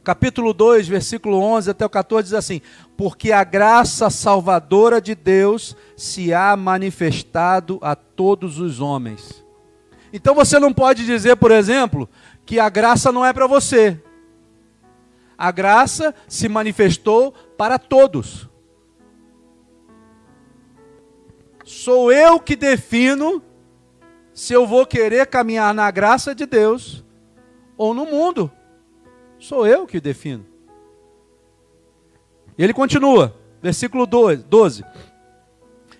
Speaker 2: capítulo 2, versículo 11 até o 14 diz assim: porque a graça salvadora de Deus se há manifestado a todos os homens. Então você não pode dizer, por exemplo, que a graça não é para você. A graça se manifestou para todos. Sou eu que defino se eu vou querer caminhar na graça de Deus ou no mundo. Sou eu que defino. Ele continua, versículo 12.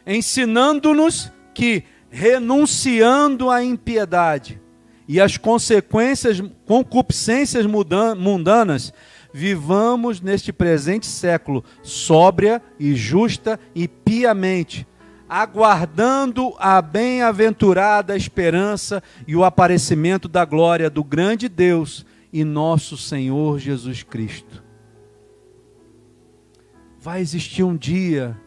Speaker 2: Ensinando-nos que, renunciando à impiedade e às concupiscências mundanas, vivamos neste presente século sóbria e justa e piamente, aguardando a bem-aventurada esperança e o aparecimento da glória do grande Deus e nosso Senhor Jesus Cristo. Vai existir um dia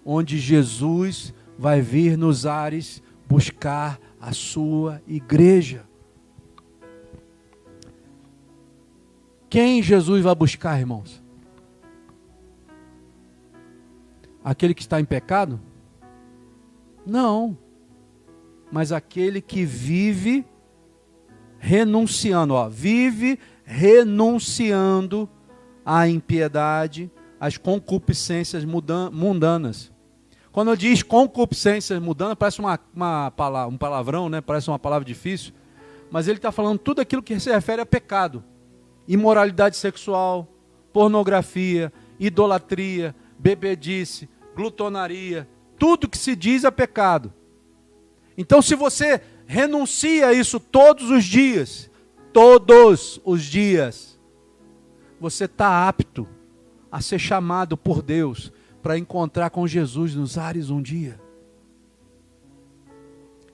Speaker 2: onde Jesus vai vir nos ares buscar a sua igreja. Quem Jesus vai buscar, irmãos? Aquele que está em pecado? Não. Mas aquele que vive renunciando, vive renunciando à impiedade, às concupiscências mundanas. Quando eu diz concupiscências mundanas, parece um palavrão, né? Parece uma palavra difícil, mas ele está falando tudo aquilo que se refere a pecado. Imoralidade sexual, pornografia, idolatria, bebedice, glutonaria, tudo que se diz é pecado. Então, se você renuncia a isso todos os dias, você está apto a ser chamado por Deus para encontrar com Jesus nos ares um dia.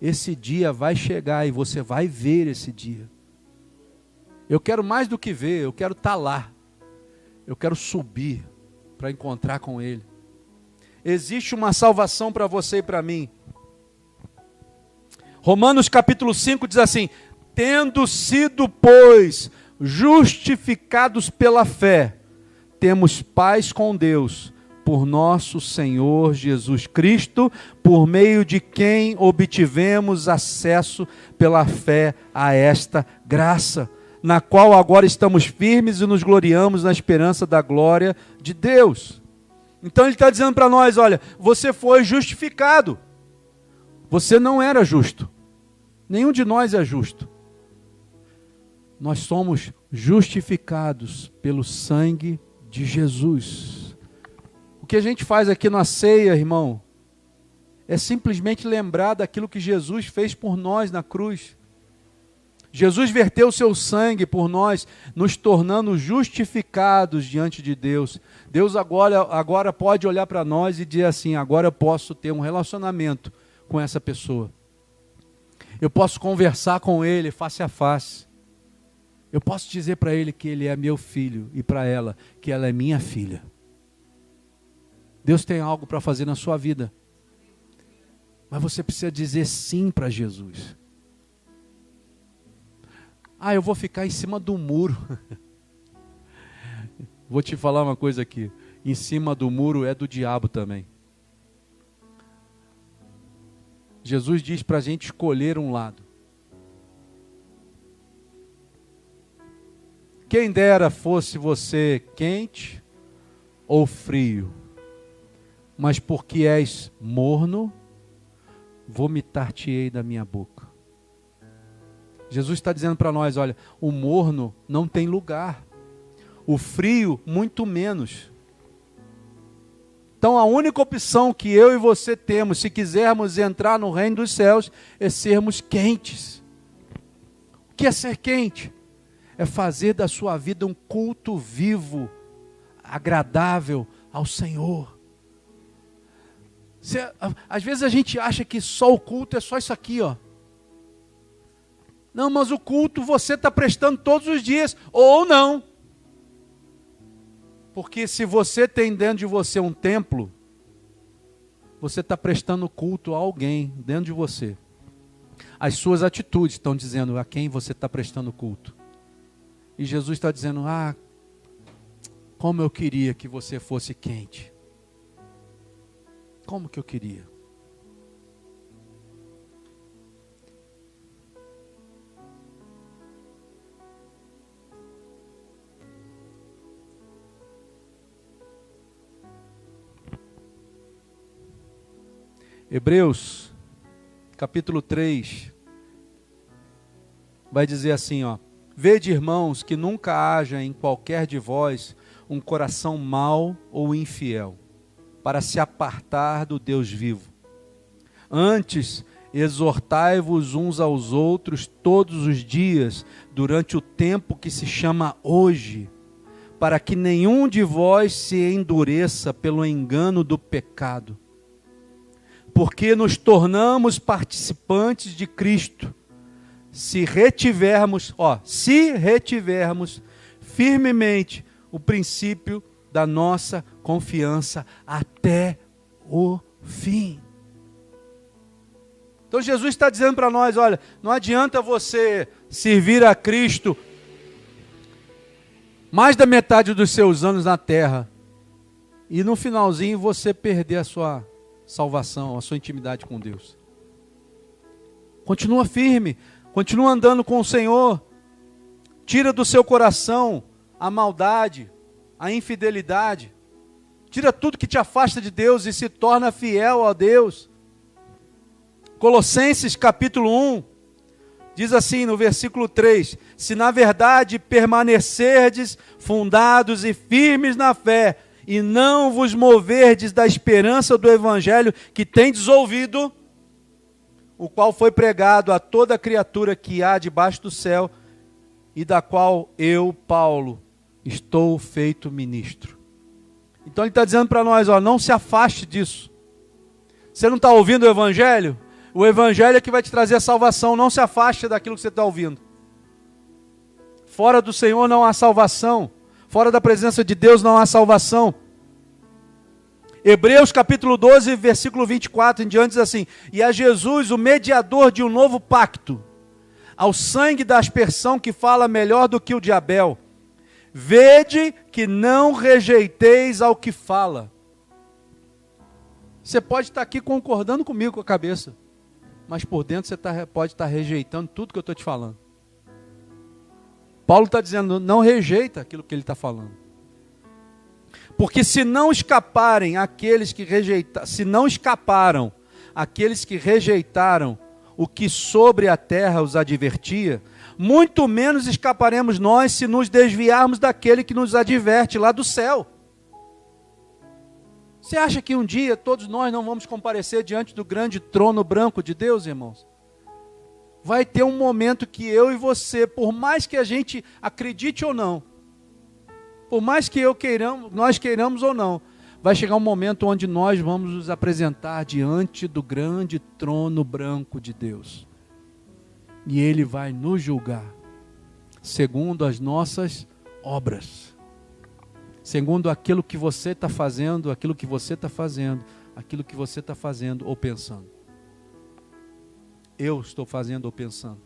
Speaker 2: Esse dia vai chegar e você vai ver esse dia. Eu quero mais do que ver, eu quero estar lá. Eu quero subir para encontrar com Ele. Existe uma salvação para você e para mim. Romanos capítulo 5 diz assim: tendo sido, pois, justificados pela fé, temos paz com Deus, por nosso Senhor Jesus Cristo, por meio de quem obtivemos acesso pela fé a esta graça, na qual agora estamos firmes e nos gloriamos na esperança da glória de Deus. Então ele está dizendo para nós, olha, você foi justificado. Você não era justo. Nenhum de nós é justo. Nós somos justificados pelo sangue de Jesus. O que a gente faz aqui na ceia, irmão, é simplesmente lembrar daquilo que Jesus fez por nós na cruz. Jesus verteu o seu sangue por nós, nos tornando justificados diante de Deus. Deus agora pode olhar para nós e dizer assim, agora eu posso ter um relacionamento com essa pessoa. Eu posso conversar com ele face a face. Eu posso dizer para ele que ele é meu filho e para ela que ela é minha filha. Deus tem algo para fazer na sua vida. Mas você precisa dizer sim para Jesus. Eu vou ficar em cima do muro. Vou te falar uma coisa aqui. Em cima do muro é do diabo também. Jesus diz para a gente escolher um lado. Quem dera fosse você quente ou frio, mas porque és morno, vomitar-te-ei da minha boca. Jesus está dizendo para nós, olha, o morno não tem lugar, o frio muito menos. Então a única opção que eu e você temos, se quisermos entrar no reino dos céus, é sermos quentes. O que é ser quente? É fazer da sua vida um culto vivo, agradável ao Senhor. Às vezes a gente acha que só o culto é só isso aqui, ó. Não, mas o culto você está prestando todos os dias, ou não. Porque se você tem dentro de você um templo, você está prestando culto a alguém dentro de você. As suas atitudes estão dizendo a quem você está prestando culto. E Jesus está dizendo, como eu queria que você fosse quente. Como que eu queria. Hebreus, capítulo 3, vai dizer assim, vede, irmãos, que nunca haja em qualquer de vós um coração mau ou infiel, para se apartar do Deus vivo. Antes, exortai-vos uns aos outros todos os dias, durante o tempo que se chama hoje, para que nenhum de vós se endureça pelo engano do pecado. Porque nos tornamos participantes de Cristo, se retivermos firmemente o princípio da nossa confiança até o fim. Então Jesus está dizendo para nós, olha, não adianta você servir a Cristo mais da metade dos seus anos na terra e no finalzinho você perder a sua salvação, a sua intimidade com Deus. Continua firme, Continua andando com o Senhor. Tira do seu coração a maldade, a infidelidade. Tira tudo que te afasta de Deus e se torna fiel a Deus. Colossenses capítulo 1, diz assim no versículo 3, se na verdade permanecerdes fundados e firmes na fé, e não vos moverdes da esperança do evangelho que tendes ouvido, o qual foi pregado a toda criatura que há debaixo do céu, e da qual eu, Paulo, estou feito ministro. Então ele está dizendo para nós, ó, não se afaste disso. Você não está ouvindo o evangelho? O evangelho é que vai te trazer a salvação. Não se afaste daquilo que você está ouvindo. Fora do Senhor não há salvação. Fora da presença de Deus não há salvação. Hebreus capítulo 12, versículo 24 em diante diz assim, e a Jesus, o mediador de um novo pacto, ao sangue da aspersão que fala melhor do que o de Abel, vede que não rejeiteis ao que fala. Você pode estar aqui concordando comigo com a cabeça, mas por dentro você pode estar rejeitando tudo que eu estou te falando. Paulo está dizendo, não rejeita aquilo que ele está falando. Porque se não escaparam aqueles que rejeitaram o que sobre a terra os advertia, muito menos escaparemos nós se nos desviarmos daquele que nos adverte lá do céu. Você acha que um dia todos nós não vamos comparecer diante do grande trono branco de Deus, irmãos? Vai ter um momento que eu e você, por mais que a gente acredite ou não, por mais que nós queiramos ou não, vai chegar um momento onde nós vamos nos apresentar diante do grande trono branco de Deus. E Ele vai nos julgar, segundo as nossas obras. Segundo aquilo que você está fazendo, aquilo que você está fazendo, aquilo que você está fazendo ou pensando. Eu estou fazendo ou pensando.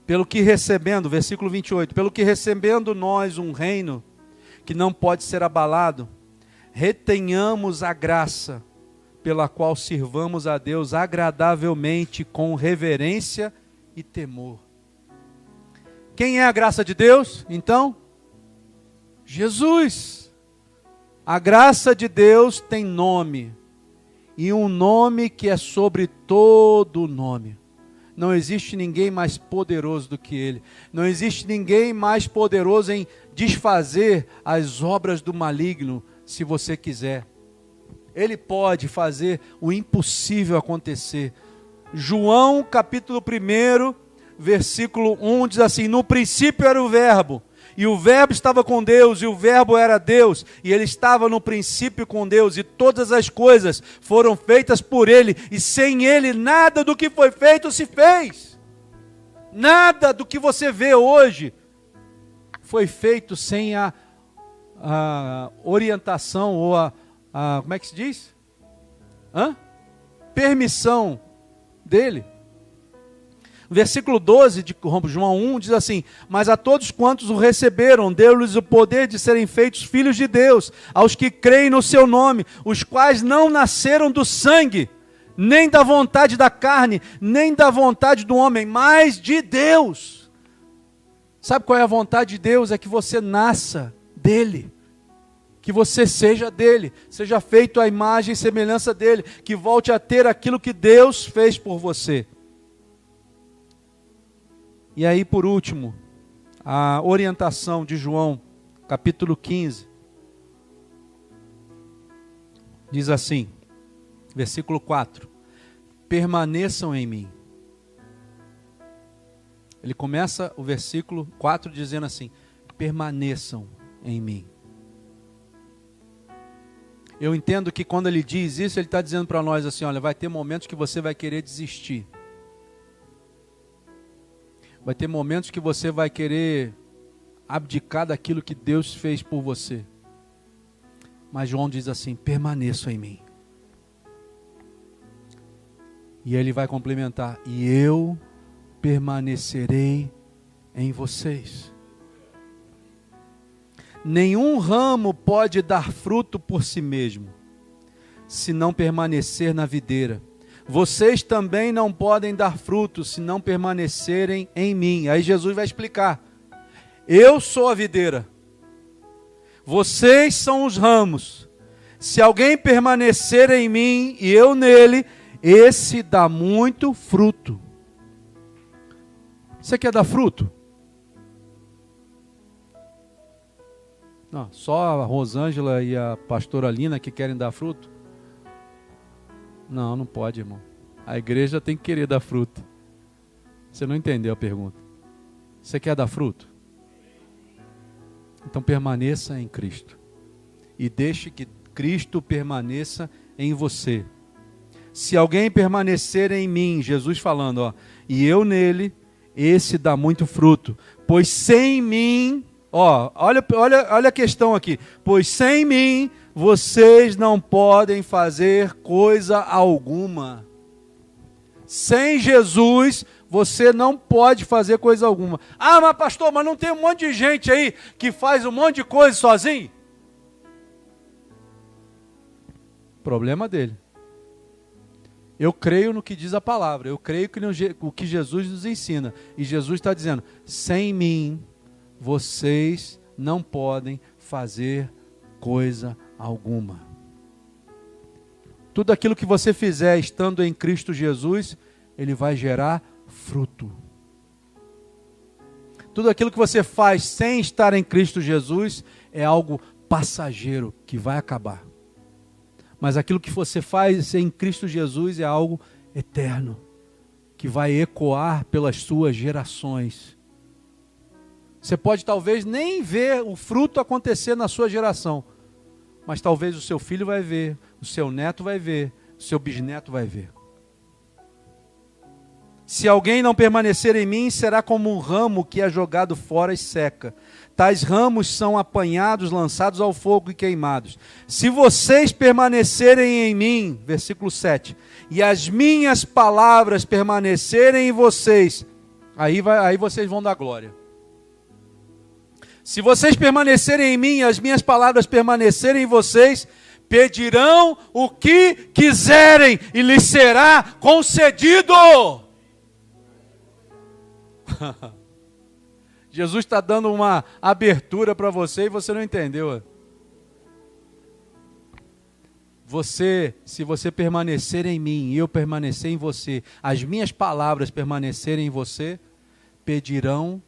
Speaker 2: Pelo que recebendo, versículo 28, pelo que recebendo nós um reino que não pode ser abalado, retenhamos a graça pela qual sirvamos a Deus agradavelmente com reverência e temor. Quem é a graça de Deus, então? Jesus. A graça de Deus tem nome, e um nome que é sobre todo nome. Não existe ninguém mais poderoso do que Ele. Não existe ninguém mais poderoso em desfazer as obras do maligno, se você quiser. Ele pode fazer o impossível acontecer. João capítulo 1, versículo 1 diz assim, no princípio era o verbo, e o verbo estava com Deus, e o verbo era Deus, e ele estava no princípio com Deus, e todas as coisas foram feitas por ele, e sem ele nada do que foi feito se fez. Nada do que você vê hoje foi feito sem a orientação, ou como é que se diz? Permissão dele. Versículo 12 de João 1 diz assim, mas a todos quantos o receberam, deu-lhes o poder de serem feitos filhos de Deus, aos que creem no seu nome, os quais não nasceram do sangue, nem da vontade da carne, nem da vontade do homem, mas de Deus. Sabe qual é a vontade de Deus? É que você nasça dele, que você seja dele, seja feito à imagem e semelhança dele, que volte a ter aquilo que Deus fez por você. E aí, por último, a orientação de João, capítulo 15, diz assim, versículo 4, permaneçam em mim. Ele começa o versículo 4 dizendo assim, permaneçam em mim. Eu entendo que quando ele diz isso, ele está dizendo para nós assim, olha, vai ter momentos que você vai querer desistir. Vai ter momentos que você vai querer abdicar daquilo que Deus fez por você. Mas João diz assim, permaneçam em mim. E ele vai complementar, e eu permanecerei em vocês. Nenhum ramo pode dar fruto por si mesmo, se não permanecer na videira. vocês também não podem dar fruto se não permanecerem em mim. Aí Jesus vai explicar. Eu sou a videira. Vocês são os ramos. Se alguém permanecer em mim e eu nele, esse dá muito fruto. Você quer dar fruto? Não, só a Rosângela e a pastora Lina que querem dar fruto? Não, não pode, irmão. A igreja tem que querer dar fruto. Você não entendeu a pergunta. Você quer dar fruto? Então permaneça em Cristo. E deixe que Cristo permaneça em você. Se alguém permanecer em mim, Jesus falando, ó, e eu nele, esse dá muito fruto. Pois sem mim, ó, olha a questão aqui. Pois sem mim, vocês não podem fazer coisa alguma. Sem Jesus, você não pode fazer coisa alguma. Ah, mas pastor, mas não tem um monte de gente aí que faz um monte de coisa sozinho? Problema dele. Eu creio no que diz a palavra. Eu creio que o que Jesus nos ensina. E Jesus está dizendo, sem mim, vocês não podem fazer coisa alguma. Tudo aquilo que você fizer estando em Cristo Jesus, ele vai gerar fruto. Tudo aquilo que você faz sem estar em Cristo Jesus é algo passageiro que vai acabar. Mas aquilo que você faz em Cristo Jesus é algo eterno, que vai ecoar pelas suas gerações. Você pode talvez nem ver o fruto acontecer na sua geração, mas talvez o seu filho vai ver, o seu neto vai ver, o seu bisneto vai ver. Se alguém não permanecer em mim, será como um ramo que é jogado fora e seca. Tais ramos são apanhados, lançados ao fogo e queimados. Se vocês permanecerem em mim, versículo 7, e as minhas palavras permanecerem em vocês, aí vocês vão dar glória. Se vocês permanecerem em mim e as minhas palavras permanecerem em vocês, pedirão o que quiserem e lhes será concedido. Jesus está dando uma abertura para você e você não entendeu. Se você permanecer em mim e eu permanecer em você, as minhas palavras permanecerem em você, pedirão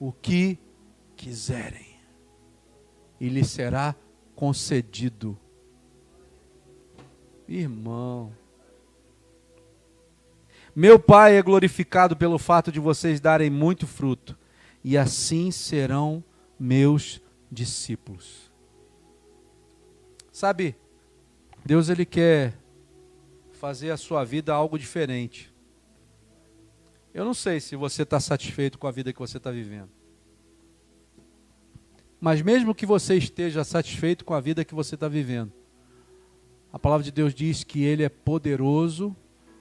Speaker 2: o que quiserem e lhe será concedido. Irmão, meu Pai é glorificado pelo fato de vocês darem muito fruto, e assim serão meus discípulos. Sabe, Deus ele quer fazer a sua vida algo diferente. Eu não sei se você está satisfeito com a vida que você está vivendo. Mas mesmo que você esteja satisfeito com a vida que você está vivendo, a palavra de Deus diz que Ele é poderoso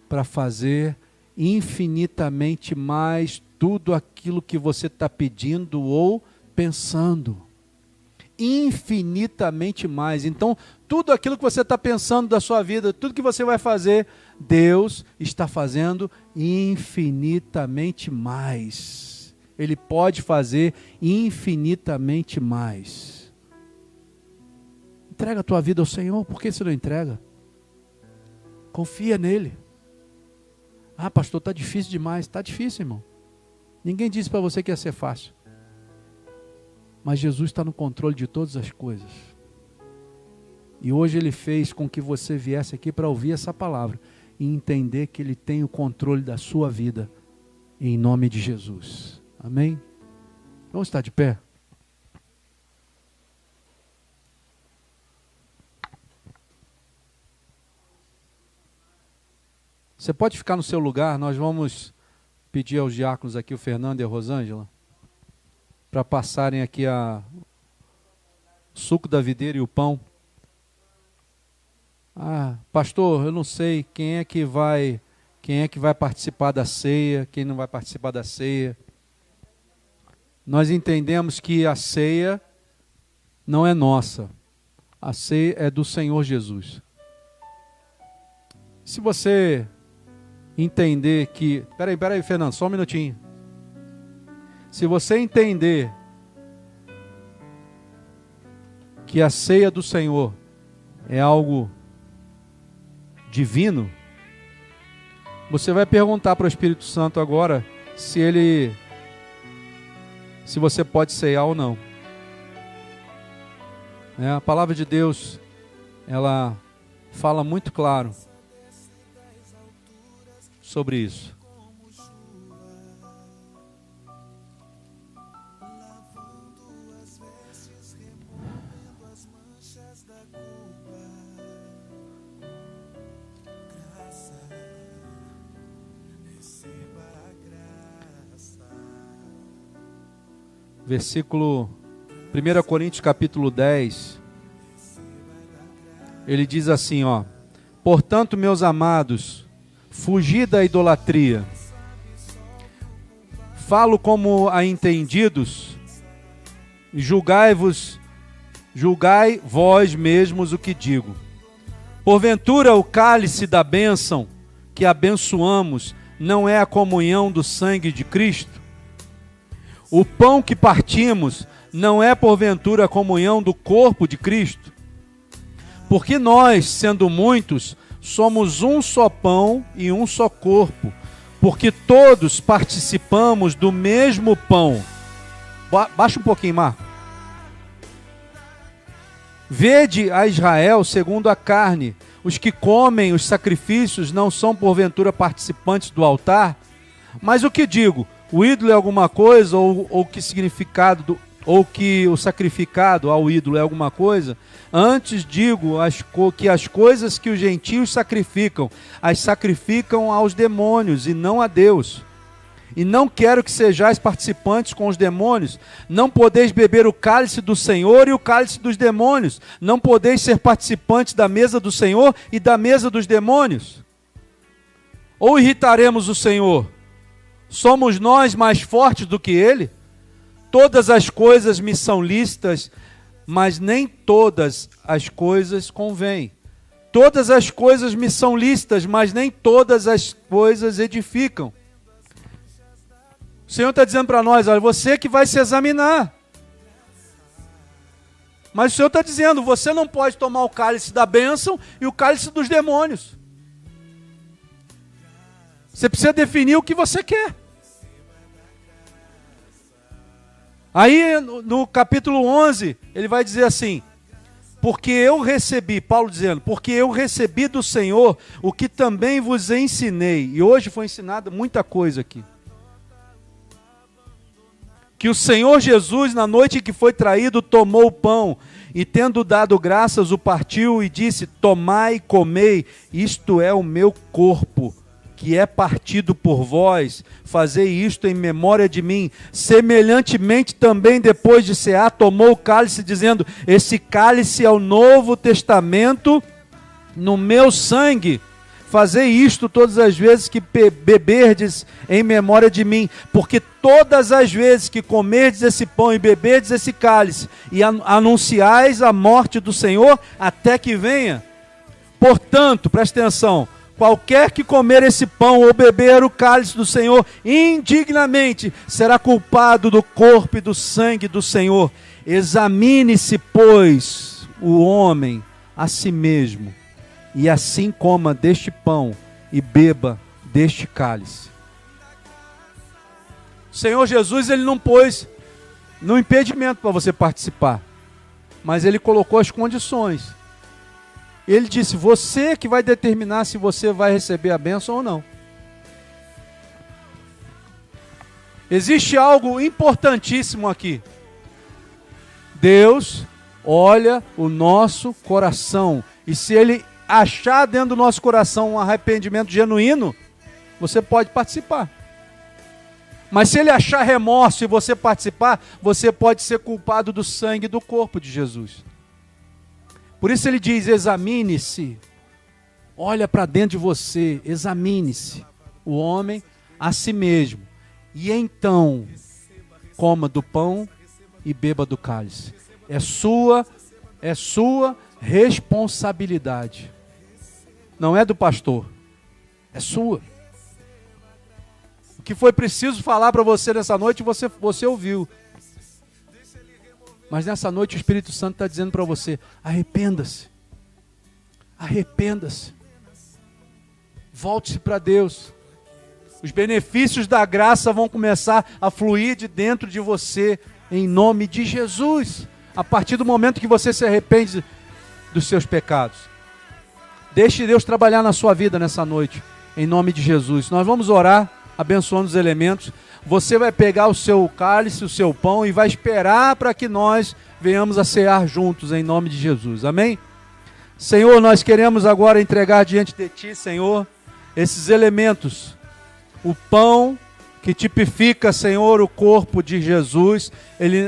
Speaker 2: para fazer infinitamente mais tudo aquilo que você está pedindo ou pensando. Infinitamente mais. Então, tudo aquilo que você está pensando da sua vida, tudo que você vai fazer, Deus está fazendo infinitamente mais. Ele pode fazer infinitamente mais. Entrega a tua vida ao Senhor. Por que você não entrega? Confia nele. Ah, pastor, está difícil demais. Está difícil, irmão. Ninguém disse para você que ia ser fácil. Mas Jesus está no controle de todas as coisas. E hoje Ele fez com que você viesse aqui para ouvir essa palavra e entender que Ele tem o controle da sua vida, em nome de Jesus. Amém? Vamos estar de pé? Você pode ficar no seu lugar, nós vamos pedir aos diáconos aqui, o Fernando e a Rosângela, para passarem aqui o suco da videira e o pão. Ah, pastor, eu não sei quem é que vai participar da ceia, quem não vai participar da ceia. Nós entendemos que a ceia não é nossa. A ceia é do Senhor Jesus. Se você entender que... Peraí, Fernando, só um minutinho. Se você entender que a ceia do Senhor é algo divino, você vai perguntar para o Espírito Santo agora se você pode ceiar ou não. A palavra de Deus, ela fala muito claro sobre isso. Versículo 1 Coríntios capítulo 10, ele diz assim, ó: portanto, meus amados, fugi da idolatria. Falo como a entendidos, julgai vós mesmos o que digo. Porventura o cálice da bênção que abençoamos não é a comunhão do sangue de Cristo? O pão que partimos não é porventura a comunhão do corpo de Cristo? Porque nós, sendo muitos, somos um só pão e um só corpo, porque todos participamos do mesmo pão. Baixa um pouquinho, Marco. Vede a Israel segundo a carne. Os que comem os sacrifícios não são porventura participantes do altar? Mas o que digo? O ídolo é alguma coisa, ou que o sacrificado ao ídolo é alguma coisa? Antes digo que as coisas que os gentios sacrificam, as sacrificam aos demônios e não a Deus. E não quero que sejais participantes com os demônios. Não podeis beber o cálice do Senhor e o cálice dos demônios. Não podeis ser participantes da mesa do Senhor e da mesa dos demônios. Ou irritaremos o Senhor? Somos nós mais fortes do que Ele? Todas as coisas me são lícitas, mas nem todas as coisas convêm. Todas as coisas me são lícitas, mas nem todas as coisas edificam. O Senhor está dizendo para nós, olha, você que vai se examinar. Mas o Senhor está dizendo, você não pode tomar o cálice da bênção e o cálice dos demônios. Você precisa definir o que você quer. Aí no capítulo 11, ele vai dizer assim, porque eu recebi, Paulo dizendo, porque eu recebi do Senhor o que também vos ensinei. E hoje foi ensinado muita coisa aqui. Que o Senhor Jesus, na noite em que foi traído, tomou o pão e, tendo dado graças, o partiu e disse, tomai e comei, isto é o meu corpo, que é partido por vós, fazei isto em memória de mim. Semelhantemente também, depois de cear, tomou o cálice, dizendo, esse cálice é o novo testamento no meu sangue. Fazei isto todas as vezes que beberdes em memória de mim, porque todas as vezes que comerdes esse pão e beberdes esse cálice, e anunciais a morte do Senhor até que venha. Portanto, presta atenção, qualquer que comer esse pão ou beber o cálice do Senhor indignamente, será culpado do corpo e do sangue do Senhor. Examine-se, pois, o homem a si mesmo, e assim coma deste pão e beba deste cálice. O Senhor Jesus, ele não pôs no impedimento para você participar, mas ele colocou as condições. Ele disse, você que vai determinar se você vai receber a bênção ou não. Existe algo importantíssimo aqui. Deus olha o nosso coração, e se ele achar dentro do nosso coração um arrependimento genuíno, você pode participar. Mas se ele achar remorso e você participar, você pode ser culpado do sangue do corpo de Jesus. Por isso ele diz, examine-se, olha para dentro de você, examine-se, o homem a si mesmo, e então coma do pão e beba do cálice. É sua responsabilidade. Não é do pastor, é sua. O que foi preciso falar para você nessa noite, você ouviu. Mas nessa noite o Espírito Santo está dizendo para você: arrependa-se. Arrependa-se. Volte-se para Deus. Os benefícios da graça vão começar a fluir de dentro de você, em nome de Jesus. A partir do momento que você se arrepende dos seus pecados. Deixe Deus trabalhar na sua vida nessa noite, em nome de Jesus. Nós vamos orar, abençoando os elementos. Você vai pegar o seu cálice, o seu pão e vai esperar para que nós venhamos a cear juntos, em nome de Jesus. Amém? Senhor, nós queremos agora entregar diante de Ti, Senhor, esses elementos. O pão que tipifica, Senhor, o corpo de Jesus.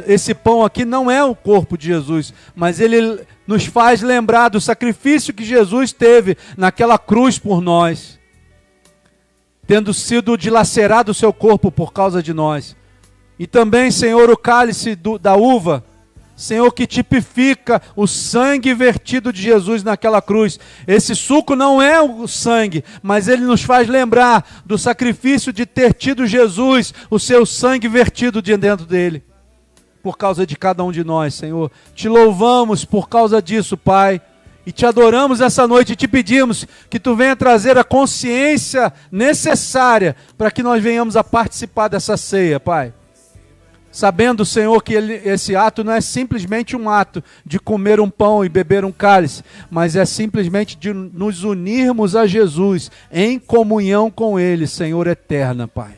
Speaker 2: Esse pão aqui não é o corpo de Jesus, mas ele nos faz lembrar do sacrifício que Jesus teve naquela cruz por nós, tendo sido dilacerado o seu corpo por causa de nós. E também, Senhor, o cálice da uva, Senhor, que tipifica o sangue vertido de Jesus naquela cruz. Esse suco não é o sangue, mas ele nos faz lembrar do sacrifício de ter tido Jesus, o seu sangue vertido de dentro dele, por causa de cada um de nós, Senhor. Te louvamos por causa disso, Pai, e te adoramos essa noite e te pedimos que Tu venha trazer a consciência necessária para que nós venhamos a participar dessa ceia, Pai. Sabendo, Senhor, que esse ato não é simplesmente um ato de comer um pão e beber um cálice, mas é simplesmente de nos unirmos a Jesus em comunhão com Ele, Senhor, eterna, Pai.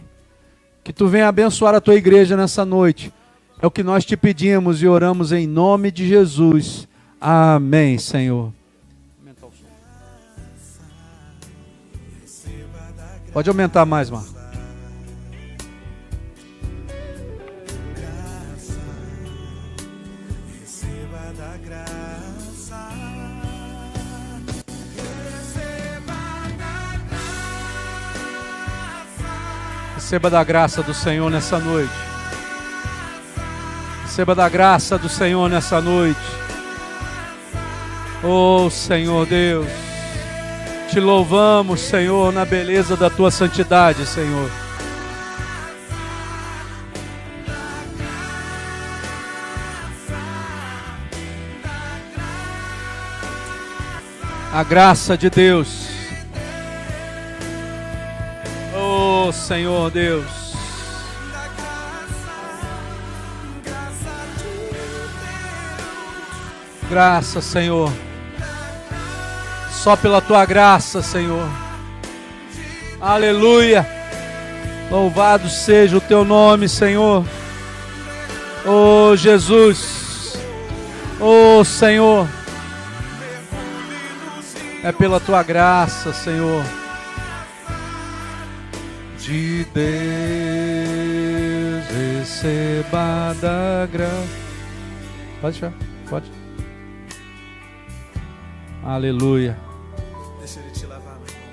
Speaker 2: Que Tu venha abençoar a Tua igreja nessa noite. É o que nós te pedimos e oramos em nome de Jesus. Amém, Senhor. Pode aumentar mais, Marco. Receba da graça do Senhor nessa noite. Receba da graça do Senhor nessa noite. Oh, Senhor Deus, te louvamos, Senhor, na beleza da Tua santidade, Senhor. A graça de Deus. Oh, Senhor Deus. Graça, Senhor. Só pela Tua graça, Senhor. Aleluia. Louvado seja o Teu nome, Senhor. Oh, Jesus. Oh, Senhor. É pela Tua graça, Senhor. De Deus receba da graça. Pode deixar, pode. Aleluia.
Speaker 3: Deixa Ele te lavar, meu irmão.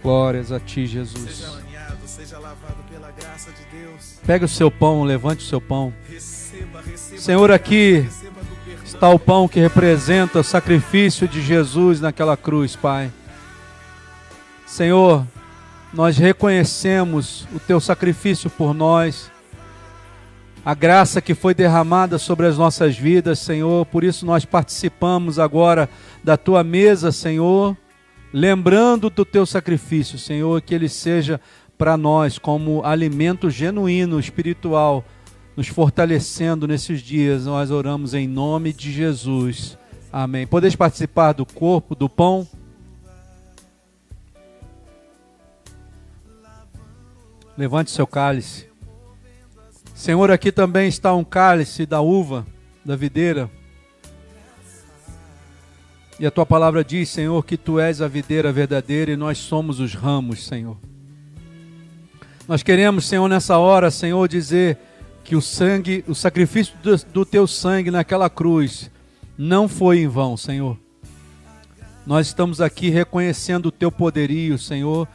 Speaker 2: Glórias a Ti, Jesus.
Speaker 3: Seja banhado, seja lavado pela graça de Deus.
Speaker 2: Pega o seu pão, levante o seu pão.
Speaker 3: Receba
Speaker 2: Senhor, aqui
Speaker 3: receba do perdão.
Speaker 2: está o pão que representa o sacrifício de Jesus naquela cruz, Pai. Senhor, nós reconhecemos o Teu sacrifício por nós, a graça que foi derramada sobre as nossas vidas, Senhor. Por isso nós participamos agora da Tua mesa, Senhor, lembrando do Teu sacrifício, Senhor, que ele seja para nós como alimento genuíno, espiritual, nos fortalecendo nesses dias. Nós oramos em nome de Jesus. Amém. Podeis participar do corpo, do pão? Levante seu cálice. Senhor, aqui também está um cálice da uva, da videira. E a Tua palavra diz, Senhor, que Tu és a videira verdadeira e nós somos os ramos, Senhor. Nós queremos, Senhor, nessa hora, Senhor, dizer que o sangue, o sacrifício do Teu sangue naquela cruz não foi em vão, Senhor. Nós estamos aqui reconhecendo o Teu poderio, Senhor,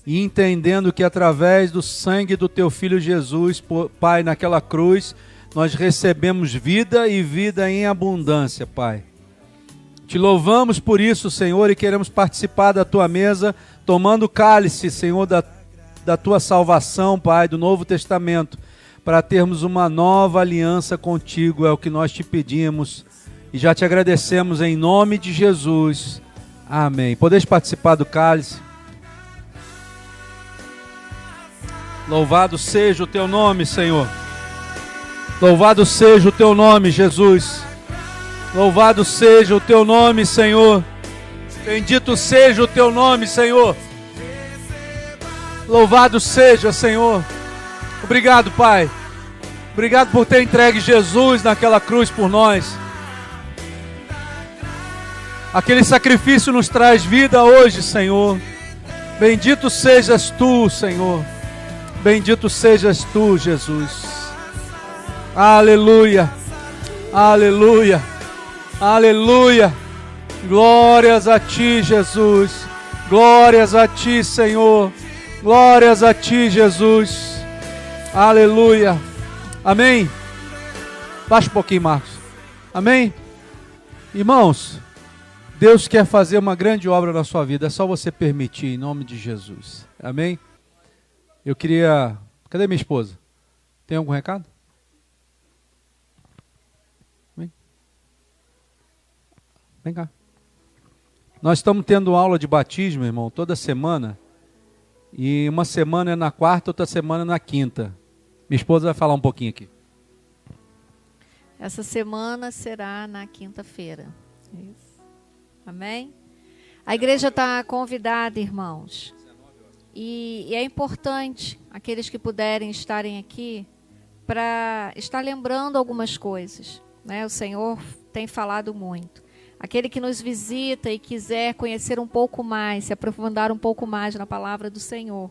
Speaker 2: e entendendo que através do sangue do Teu Filho Jesus, Pai, naquela cruz, nós recebemos vida e vida em abundância, Pai. Te louvamos por isso, Senhor, e queremos participar da Tua mesa, tomando o cálice, Senhor, da tua salvação, Pai, do Novo Testamento, para termos uma nova aliança contigo, é o que nós te pedimos e já te agradecemos em nome de Jesus. Amém. Podeis participar do cálice. Louvado seja o teu nome, Senhor. Louvado seja o teu nome, Jesus. Louvado seja o teu nome, Senhor. Bendito seja o teu nome, Senhor. Louvado seja, Senhor. Obrigado, Pai. Obrigado por ter entregue Jesus naquela cruz por nós. Aquele sacrifício nos traz vida hoje, Senhor. Bendito sejas tu, Senhor. Bendito sejas tu, Jesus. Aleluia. Aleluia. Aleluia. Glórias a ti, Jesus. Glórias a ti, Senhor. Glórias a ti, Jesus. Aleluia. Amém. Baixa um pouquinho, Marcos. Amém. Irmãos, Deus quer fazer uma grande obra na sua vida. É só você permitir, em nome de Jesus. Amém. Eu queria... Cadê minha esposa? Tem algum recado? Vem cá. Nós estamos tendo aula de batismo, irmão, toda semana. E uma semana é na quarta, outra semana é na quinta. Minha esposa vai falar um pouquinho aqui.
Speaker 1: Essa semana será na quinta-feira. Isso. Amém? A igreja está convidada, irmãos. E é importante aqueles que puderem estarem aqui para estar lembrando algumas coisas, né? O Senhor tem falado muito. Aquele que nos visita e quiser conhecer um pouco mais, se aprofundar um pouco mais na palavra do Senhor,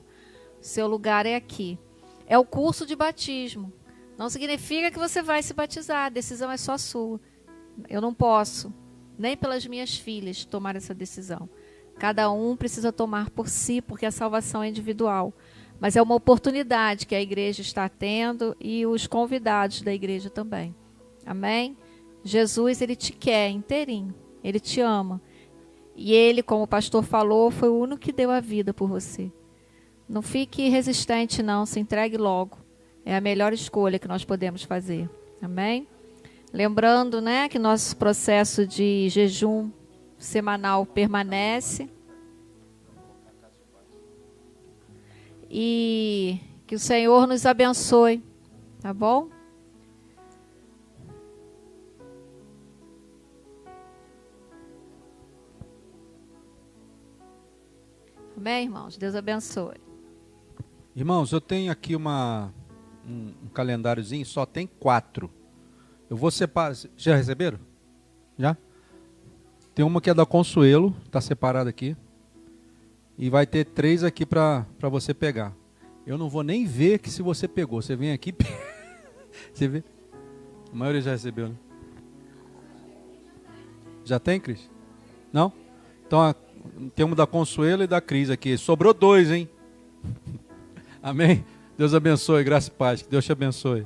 Speaker 1: o seu lugar é aqui. É o curso de batismo. Não significa que você vai se batizar, a decisão é só sua. Eu não posso, nem pelas minhas filhas, tomar essa decisão. Cada um precisa tomar por si, porque a salvação é individual. Mas é uma oportunidade que a igreja está tendo e os convidados da igreja também. Amém? Jesus, ele te quer inteirinho. Ele te ama. E ele, como o pastor falou, foi o único que deu a vida por você. Não fique resistente, não. Se entregue logo. É a melhor escolha que nós podemos fazer. Amém? Lembrando, né, que nosso processo de jejum semanal permanece. E que o Senhor nos abençoe. Tá bom? Amém, irmãos? Deus abençoe.
Speaker 2: Irmãos, eu tenho aqui um calendáriozinho, só tem 4. Eu vou separar. Já receberam? Já? Tem uma que é da Consuelo, está separada aqui. E vai ter 3 aqui para você pegar. Eu não vou nem ver que se você pegou. Você vem aqui. Você vê? A maioria já recebeu, né? Já tem, Cris? Não? Então, tem uma da Consuelo e da Cris aqui. Sobrou 2, hein? Amém? Deus abençoe, graça e paz. Que Deus te abençoe.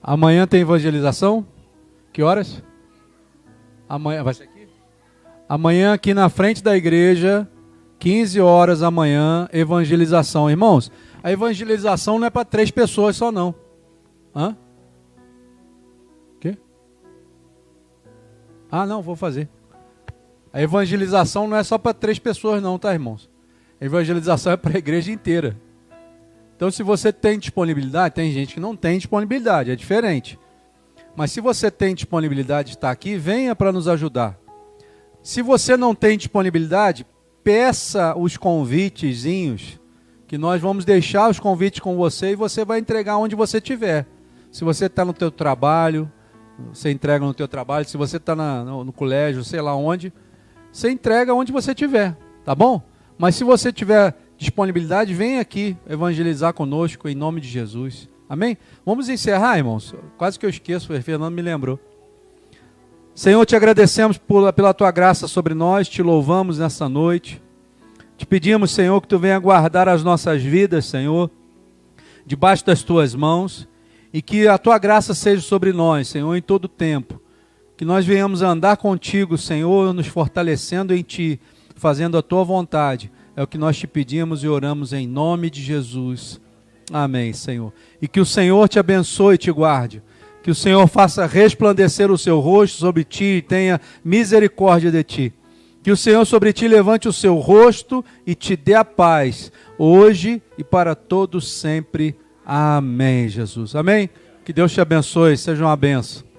Speaker 2: Amanhã tem evangelização? Que horas? Amanhã, vai ser aqui? Amanhã aqui na frente da igreja, 15 horas amanhã, evangelização. Irmãos, a evangelização não é para 3 pessoas só não. Hã? Quê? Ah, não, vou fazer. A evangelização não é só para 3 pessoas não, tá, irmãos? A evangelização é para a igreja inteira. Então, se você tem disponibilidade, tem gente que não tem disponibilidade, é diferente. Mas se você tem disponibilidade de estar aqui, venha para nos ajudar. Se você não tem disponibilidade, peça os convitezinhos, que nós vamos deixar os convites com você e você vai entregar onde você estiver. Se você está no teu trabalho, você entrega no teu trabalho. Se você está no colégio, sei lá onde, você entrega onde você estiver, tá bom? Mas se você tiver disponibilidade, vem aqui evangelizar conosco em nome de Jesus. Amém? Vamos encerrar, irmãos. Quase que eu esqueço, o Fernando me lembrou. Senhor, te agradecemos pela tua graça sobre nós, te louvamos nessa noite. Te pedimos, Senhor, que tu venha guardar as nossas vidas, Senhor. debaixo das tuas mãos, e que a tua graça seja sobre nós, Senhor, em todo o tempo. Que nós venhamos a andar contigo, Senhor, nos fortalecendo em ti, fazendo a tua vontade. É o que nós te pedimos e oramos em nome de Jesus. Amém, Senhor. E que o Senhor te abençoe e te guarde. Que o Senhor faça resplandecer o seu rosto sobre ti e tenha misericórdia de ti. Que o Senhor sobre ti levante o seu rosto e te dê a paz, hoje e para todos sempre. Amém, Jesus. Amém? Que Deus te abençoe, seja uma bênção.